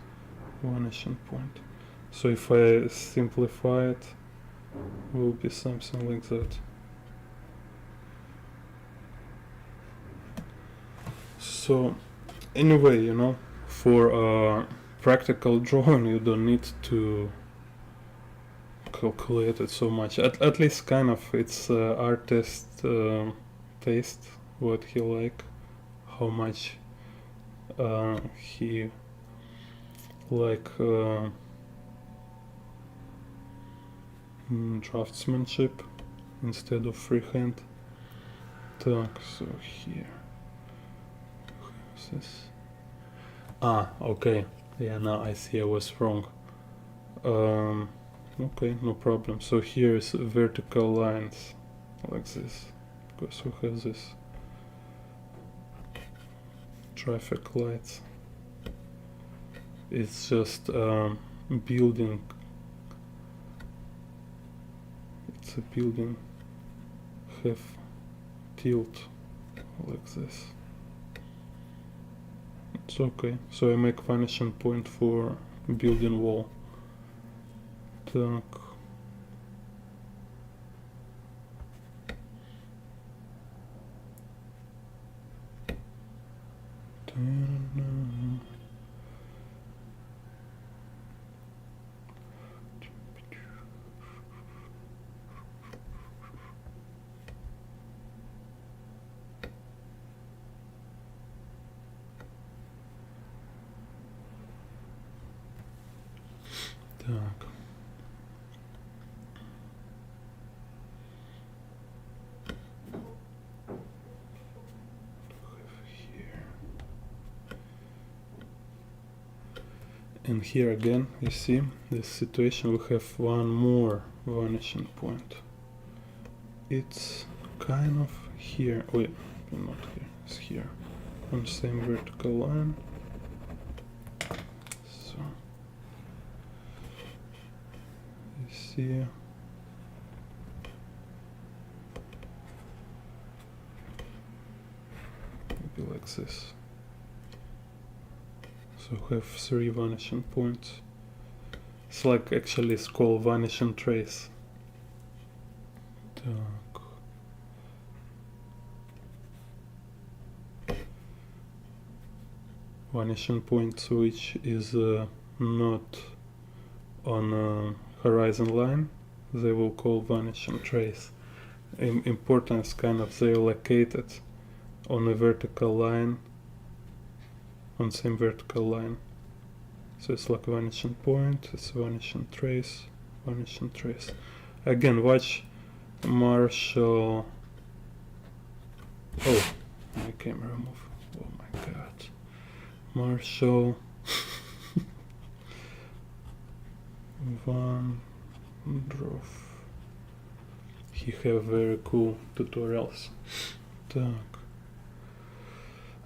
vanishing point. So if I simplify it, will be something like that. So anyway, you know, for practical drawing you don't need to calculate it so much. At least kind of it's artist taste, what he like, how much he like draftsmanship instead of freehand. Так, so here. What's this? Ah, okay. Yeah, now I see I was wrong. Okay, no problem. So here's vertical lines like this, because we have this traffic lights. It's just building. It's a building have tilt like this. It's okay. So I make vanishing point for building wall. Так. Так. And here again, you see, this situation we have one more vanishing point. It's kind of here, wait, not here, it's here, on the same vertical line. So, you see, maybe like this. So we have 3 vanishing points. It's like actually it's called vanishing trace. Так. Vanishing point which is not on a horizon line, they will call vanishing trace. Importance kind of they are located on a vertical line, on same vertical line. So it's like vanishing point, it's vanishing trace, vanishing trace. Again, watch Marshall. Oh, my camera move. Oh my god. Marshall Van Droff. He have very cool tutorials. Так.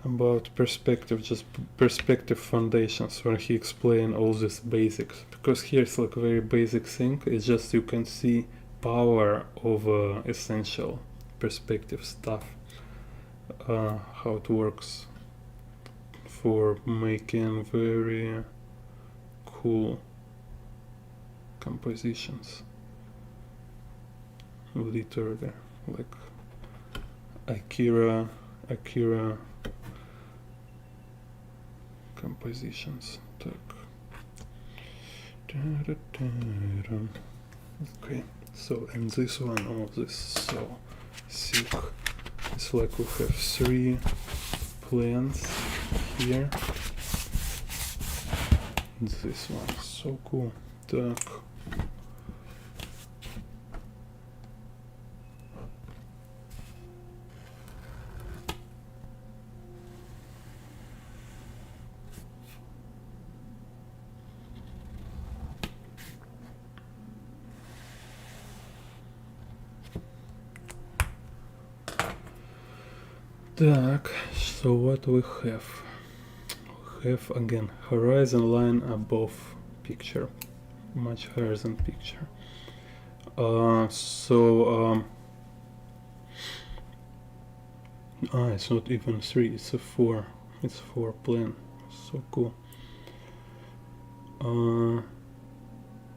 About perspective, just perspective foundations, where he explain all these basics, because here's like a very basic thing. It's just you can see power of essential perspective stuff, how it works for making very cool compositions, literally like Akira Akira compositions. Так. Okay, so and this one, all of this so sick. It's like we have 3 plants here. This one is so cool. Так. Так, so what we have? We have again horizon line above picture, much higher than picture. It's not even 3, it's a 4. It's 4 plane. So cool.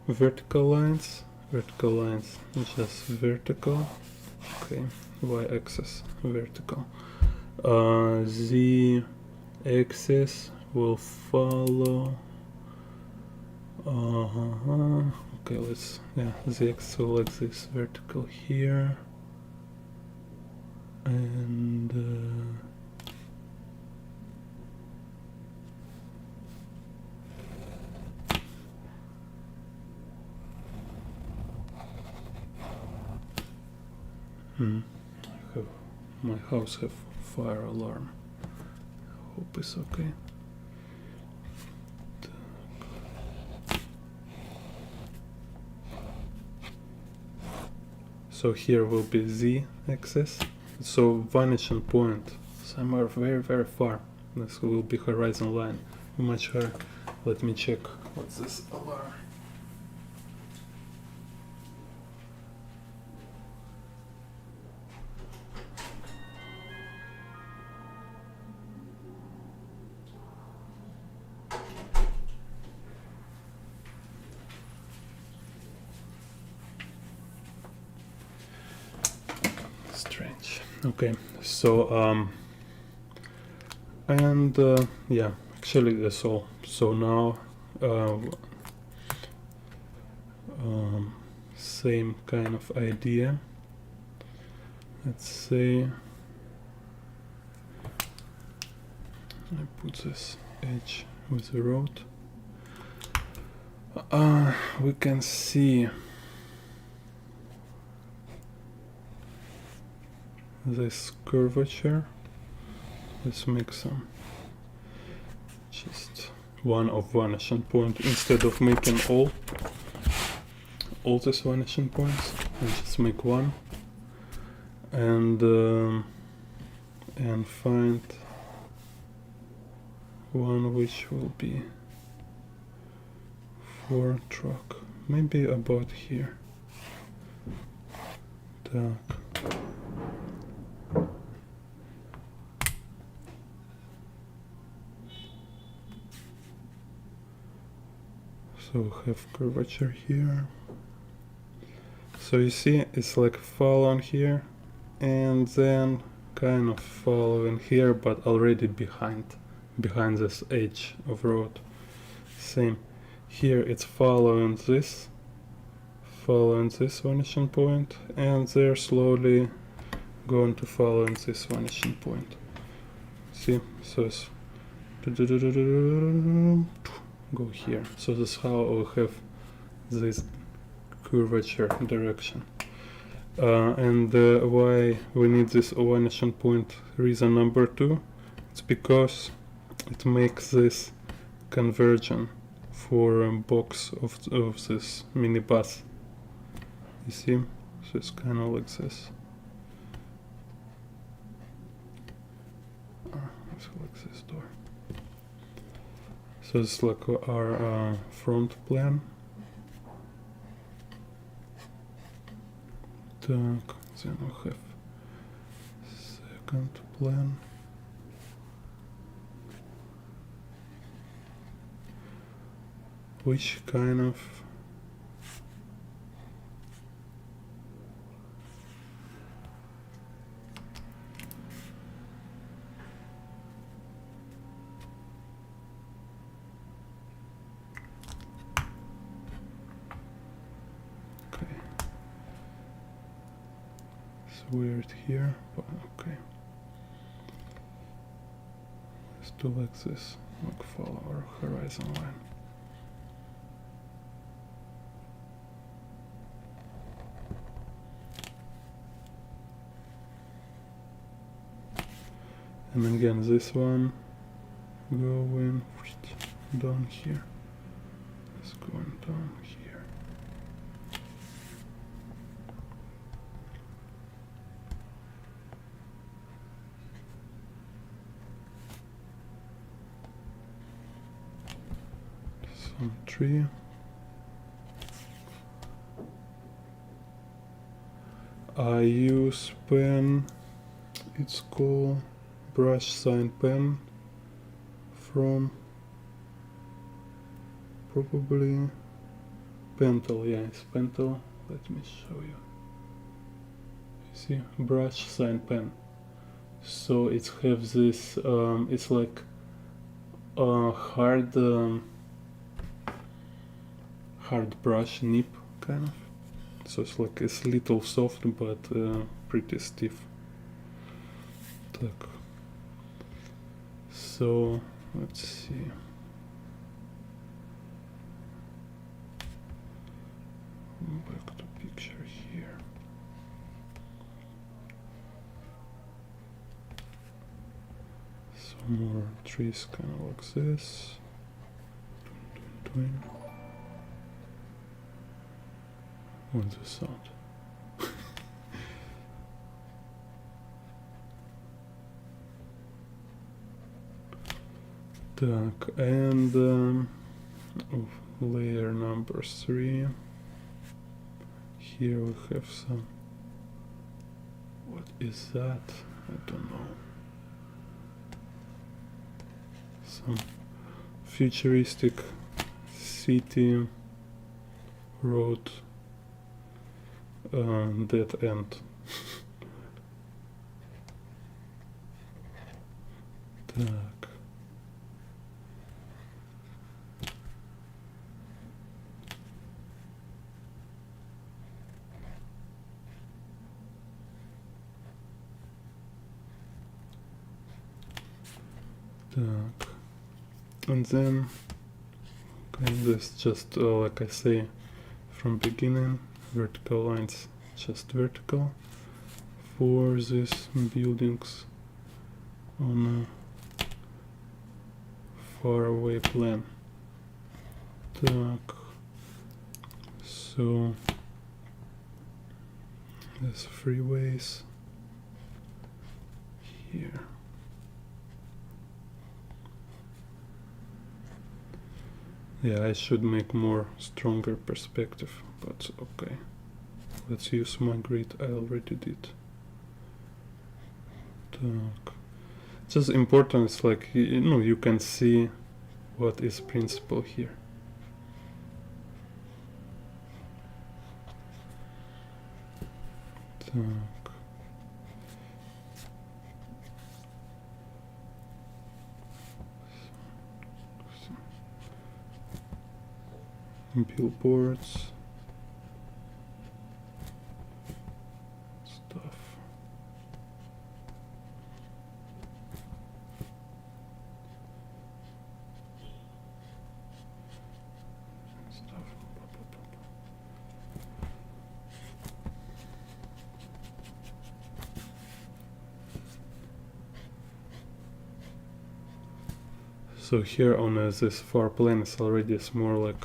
Vertical lines, just vertical. Okay, y-axis, vertical. The axis will follow. Okay, the axis will like this, vertical here, and my house have fire alarm. Hope it's okay. So here will be Z axis. So vanishing point somewhere very far. This will be horizon line, much higher. Let me check what's this alarm. Strange. Okay, so yeah, actually that's all. So now same kind of idea. Let's say I put this edge with the road. We can see this curvature. Let's make some just one of vanishing point instead of making all these vanishing points. I just make one and find one which will be for truck, maybe about here. Так. So we have curvature here. So you see it's like fall on here and then kind of following here, but already behind this edge of road. Same here, it's following this vanishing point, and they're slowly going to follow this vanishing point. See, so it's go here. So that's how we have this curvature direction. And why we need this vanishing point reason number 2, it's because it makes this conversion for a box of this mini bus. You see? So it's kind of like this. Let's like this door. So it's like our front plan. Так, then we have second plan. Which kind of It's weird here, but okay. Let's do like this, like follow our horizon line. And again, this one going down here. It's going down here. Some tree. I use pen. It's called brush sign pen from probably Pentel. Yeah, it's Pentel. Let me show you. You see, brush sign pen. So it has this. It's like a hard brush nib kind of. So it's like it's little soft but pretty stiff. Так. So let's see. Back to picture here. Some more trees kind of like this. What's the sound? Так, and layer number 3. Here we have some. What is that? I don't know. Some futuristic city road dead end. Так. Так. And then this just like I say from beginning, vertical lines just vertical for these buildings on a far away plan. Так. So there's freeways here. Yeah, I should make more stronger perspective, but okay. Let's use my grid, I already did. Так. Just important, it's like, you know, you can see what is principle here. Так. Billboards. Stuff. So here on this far plane is already more like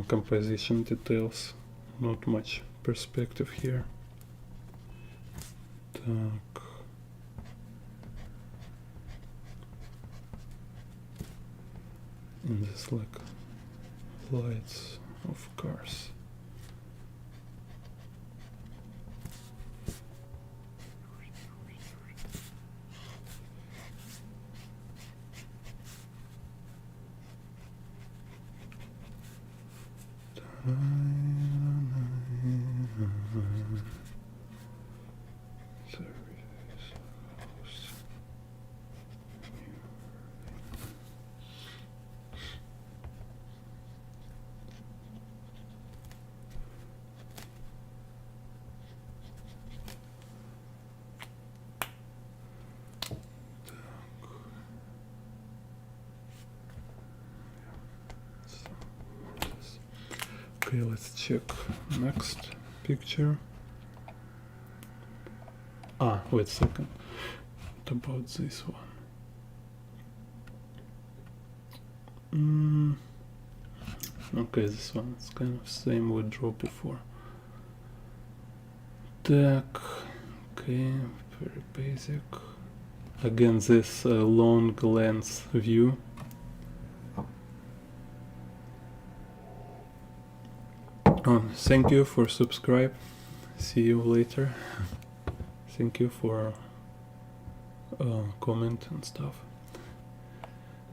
composition details, not much perspective here. Так. And this like lights of cars. Okay, let's check next picture. Wait a second. What about this one? Okay, this one is kind of same we drew before. Так, okay, very basic. Again, this long lens view. Thank you for subscribe. See you later. Thank you for comment and stuff.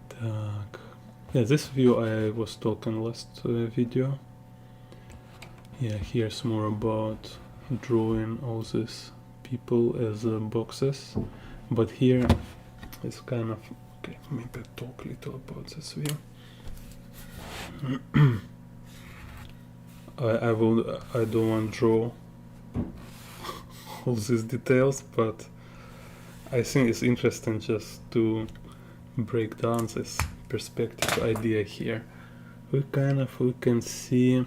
Так. Yeah, this view I was talking last video. Yeah, here's more about drawing all these people as boxes, but here it's kind of okay. Maybe talk a little about this view. I don't want to draw all these details, but I think it's interesting just to break down this perspective idea here. We can see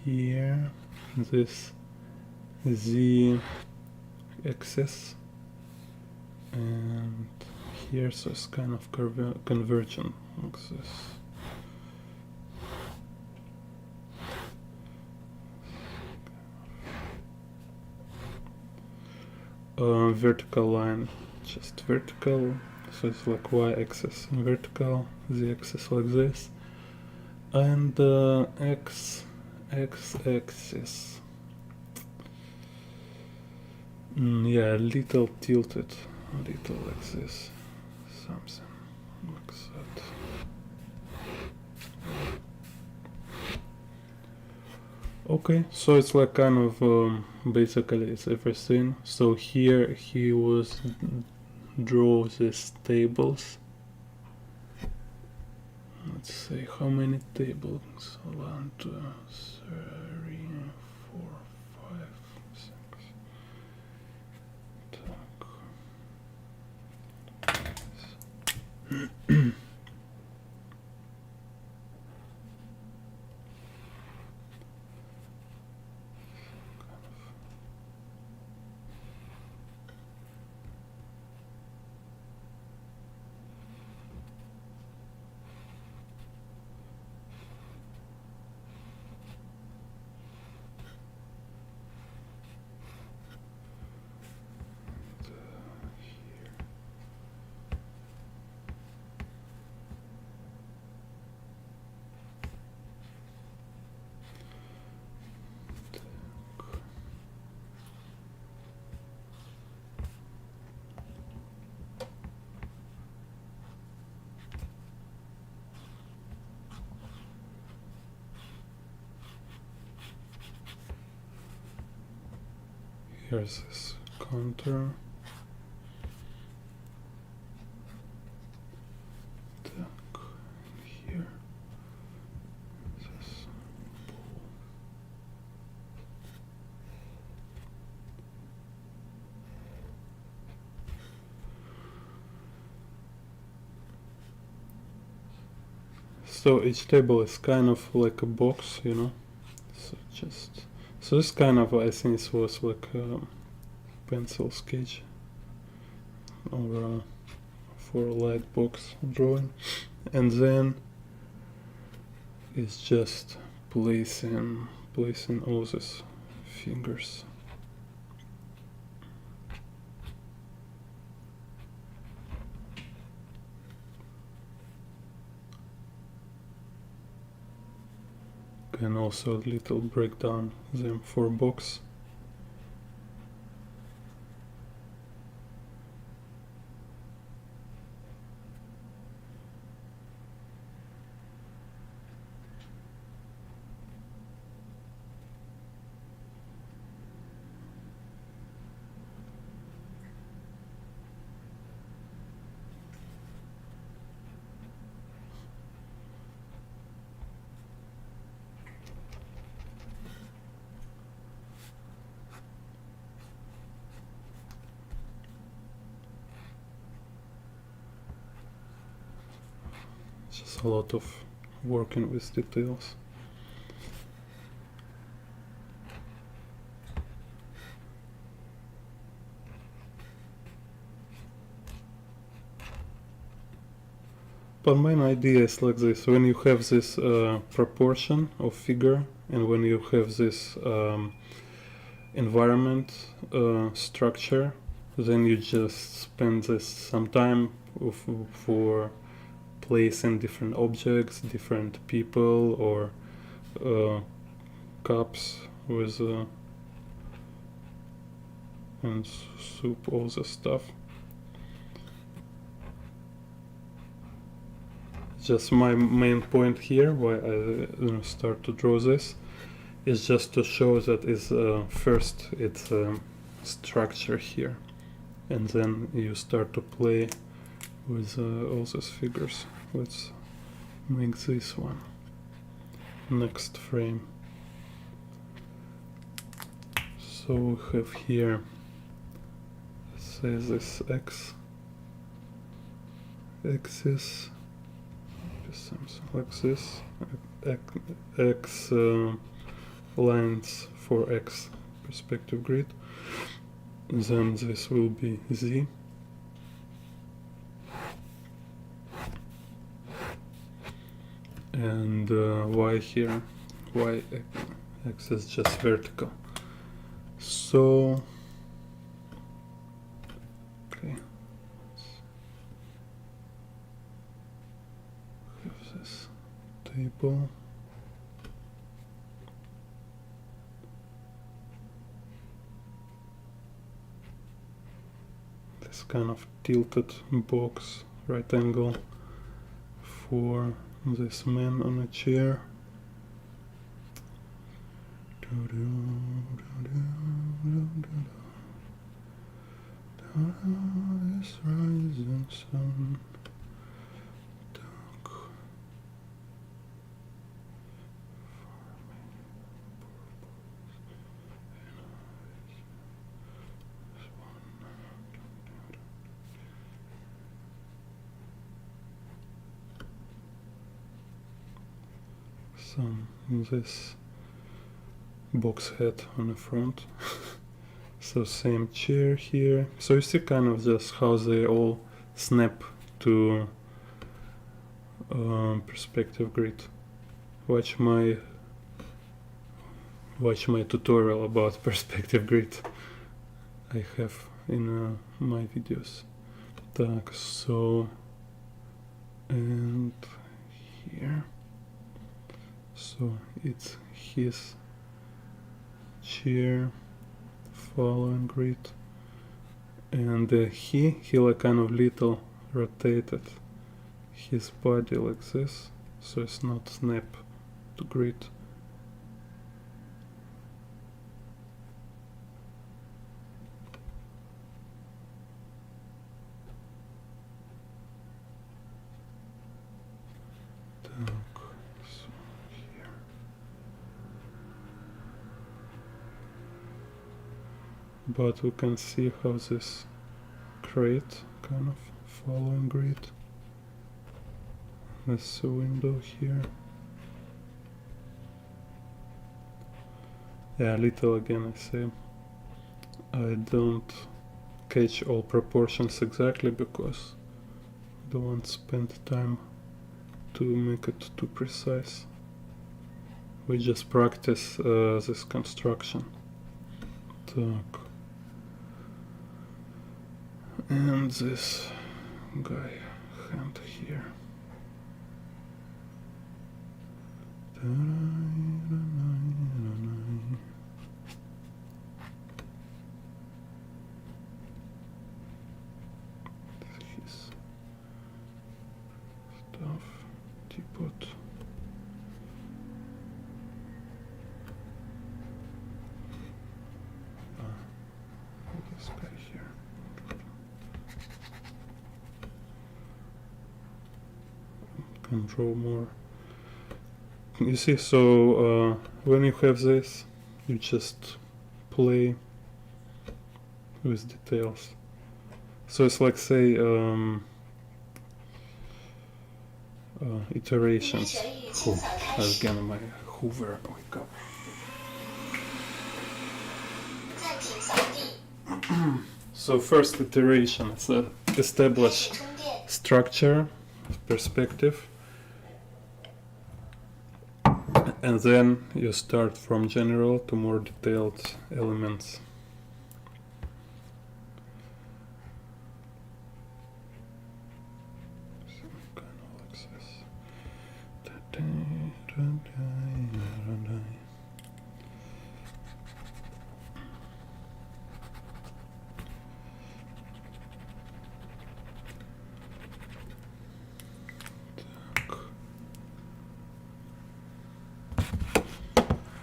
here this z axis, and here's this kind of convergent axis. Vertical line, just vertical, so it's like y-axis vertical, z-axis like this, and x-axis, yeah, a little tilted, a little like this, something like that. Okay, so it's like kind of basically it's everything. So here he was draw these tables. Let's see how many tables. 1, 2, 3, 4, 5, 6. Here's this contour. Here. This ball. So each table is kind of like a box, you know. So this kind of, I think it was like a pencil sketch or for a light box drawing, and then it's just placing all these fingers. And also a little breakdown them for box. Just a lot of working with details. But main idea is like this: when you have this proportion of figure, and when you have this environment structure, then you just spend this some time for placing different objects, different people, or cups with and soup, all this stuff. Just my main point here, why I start to draw this, is just to show that is first it's structure here, and then you start to play with all these figures. Let's make this one. Next frame. So we have here, say this axis, something like this, x lines for x perspective grid. Then this will be z, and y here, y axis just vertical. So okay, have this table. This kind of tilted box, right angle for this man on a chair. This rising sun, dark. Some this box head on the front. So same chair here. So you see kind of just how they all snap to perspective grid. Watch my tutorial about perspective grid I have in my videos. Так, so and here. So it's his chair following grid, and he like kind of little rotated his body like this, so it's not snap to grid. But we can see how this crate kind of following grid. There's a window here. Yeah, little again I say. I don't catch all proportions exactly because I don't want to spend time to make it too precise. We just practice this construction. Так. And this guy hand here. His stuff, teapot. This guy here. Can draw more. You see, so when you have this, you just play with details. So it's like, say, iterations. Again, my Hoover, wake up. So first iteration, it's establish structure perspective, and then you start from general to more detailed elements. Kind of like this.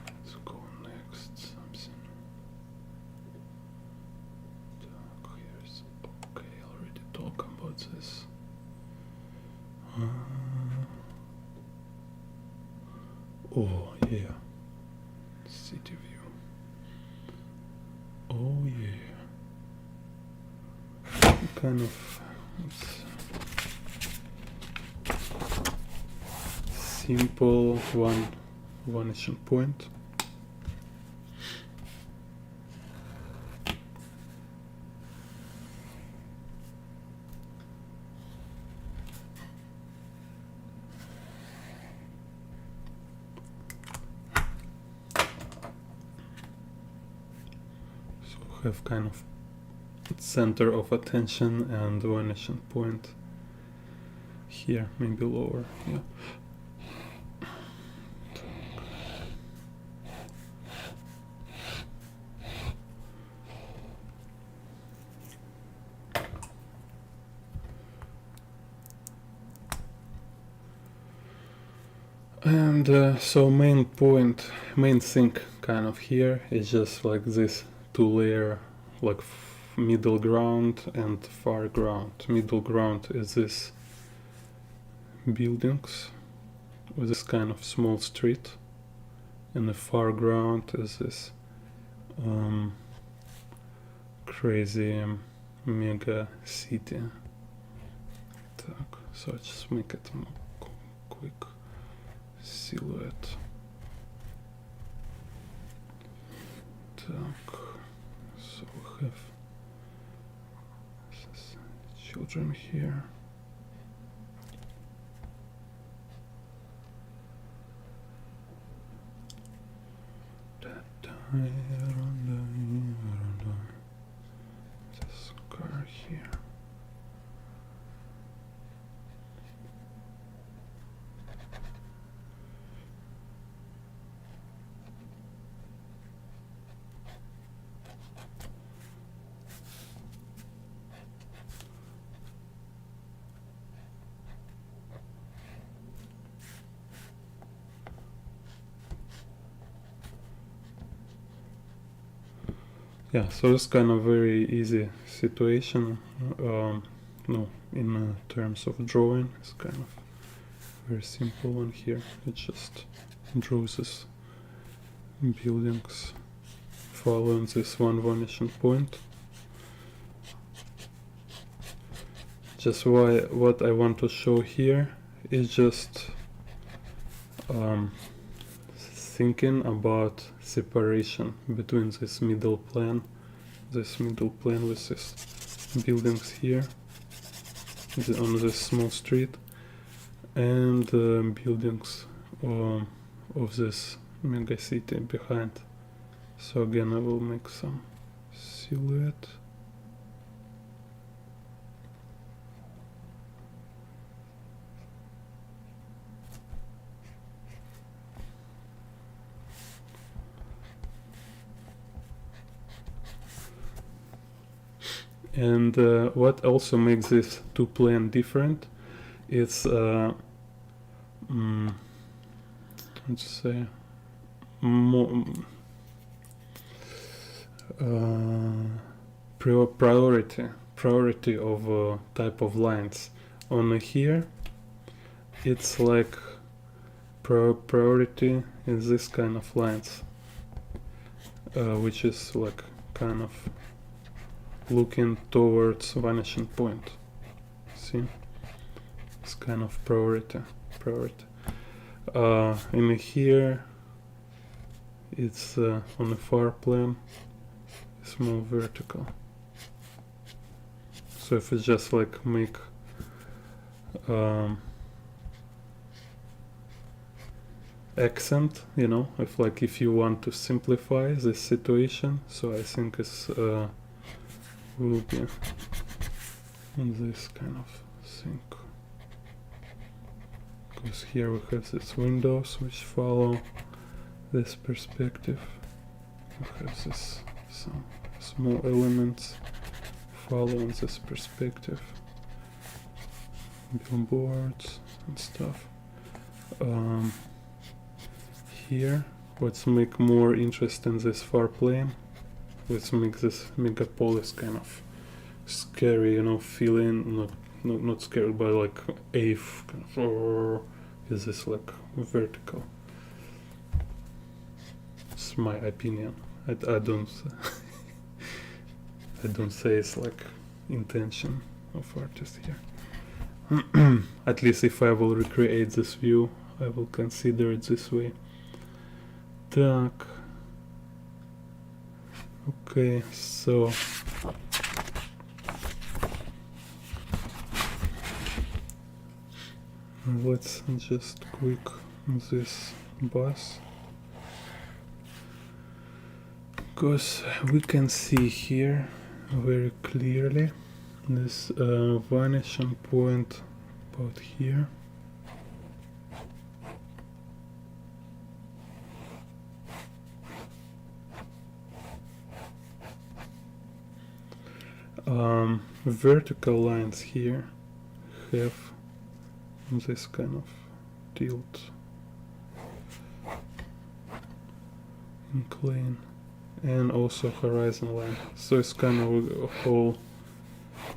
Let's go next something. Here's okay. I already talk about this. Oh yeah, city view. Oh yeah, kind of simple vanishing point. Have kind of center of attention and vanishing point here, maybe lower, yeah. And so main thing kind of here is just like this two-layer, like middle ground and far ground. Middle ground is this buildings with this kind of small street, and the far ground is this crazy mega city. Так, so just make it more quick silhouette. Так, so we have children here. This car here. Yeah, so it's kind of very easy situation. No, in terms of drawing, it's kind of very simple one here. It just draws this buildings following this one vanishing point. Just what I want to show here is just thinking about separation between this middle plane with these buildings here on this small street, and buildings of this mega city behind. So again, I will make some silhouette. And what also makes this two plane different is let's say more priority of type of lines. On here it's like priority in this kind of lines, which is like kind of looking towards vanishing point. See, it's kind of priority. In here it's on the far plane, it's more vertical. So if it's just like make accent, you know, if you want to simplify this situation. So I think it's will be this kind of thing, because here we have these windows which follow this perspective. We have this some small elements following this perspective, billboards and stuff. Here, let's make more interest in this far plane. Let's make this megapolis kind of scary, you know, feeling, not scary, but like AF kind of, is this like vertical? It's my opinion. I don't I don't say it's like intention of artist here. At least if I will recreate this view, I will consider it this way. Так. Okay, so let's just click this bus, because we can see here very clearly this vanishing point about here. Vertical lines here have this kind of tilt, incline, and also horizon line. So it's kind of a whole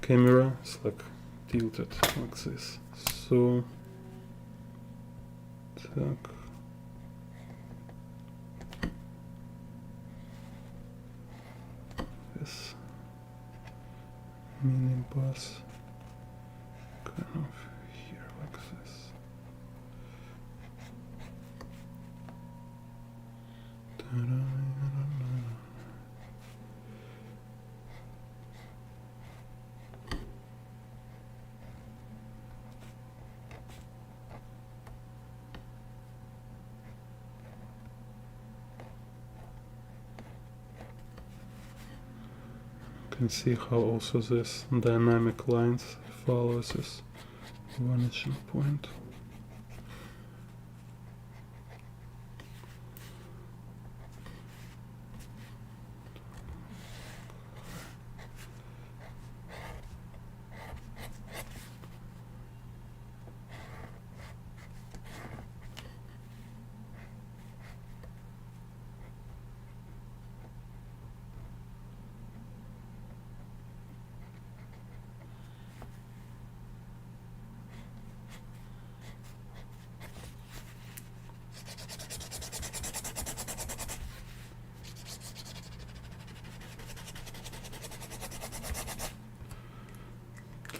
camera is like tilted like this. So так. This mini bus kind of here like this. Can see how also this dynamic lines follows this vanishing point.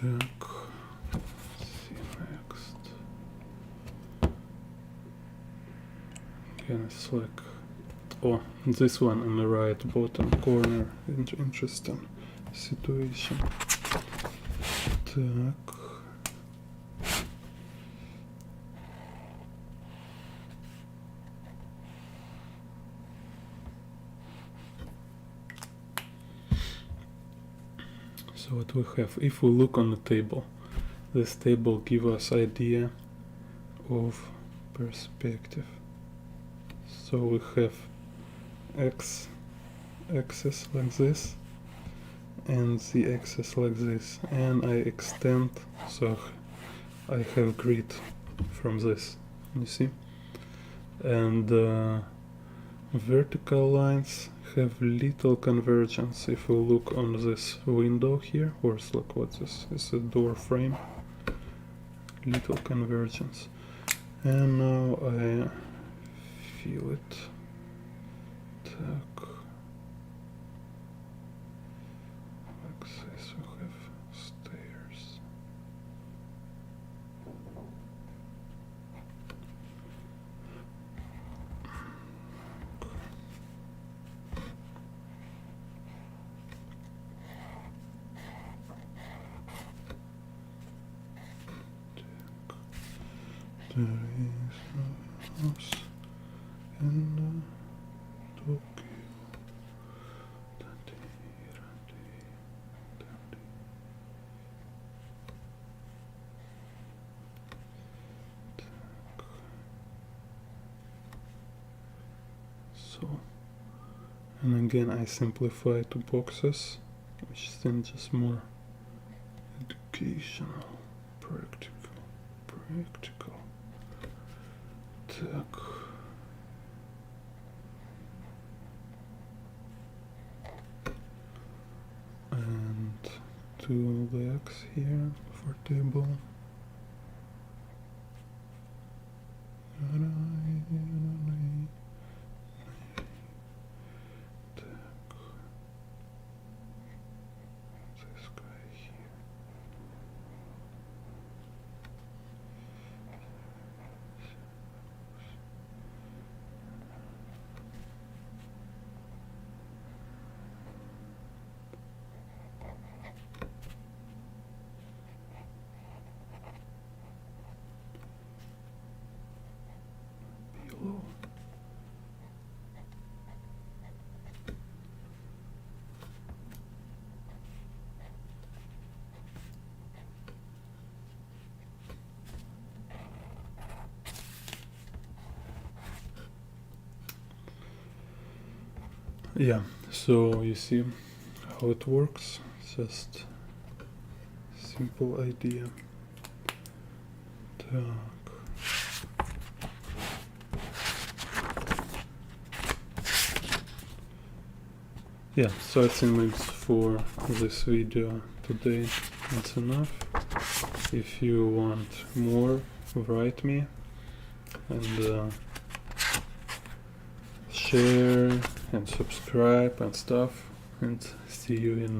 Так, next. Again, it's like, oh, this one in the right bottom corner. Interesting situation. Так. So what we have, if we look on the table, this table gives us idea of perspective. So we have x axis like this and the axis like this, and I extend, so I have grid from this, you see, and vertical lines have little convergence. If we look on this window here, or it's like what's this? It's a door frame. Little convergence. And now I feel it. Так. Like this, we have stairs. There is a house in Tokyo. So, and again I simplify two boxes, which is then just more educational, practical. Так. And two legs here for table. This guy here. Below. Yeah, so you see how it works. Just simple idea. Так. Yeah, so I think for this video today it's enough. If you want more, write me and share and subscribe and stuff, and see you in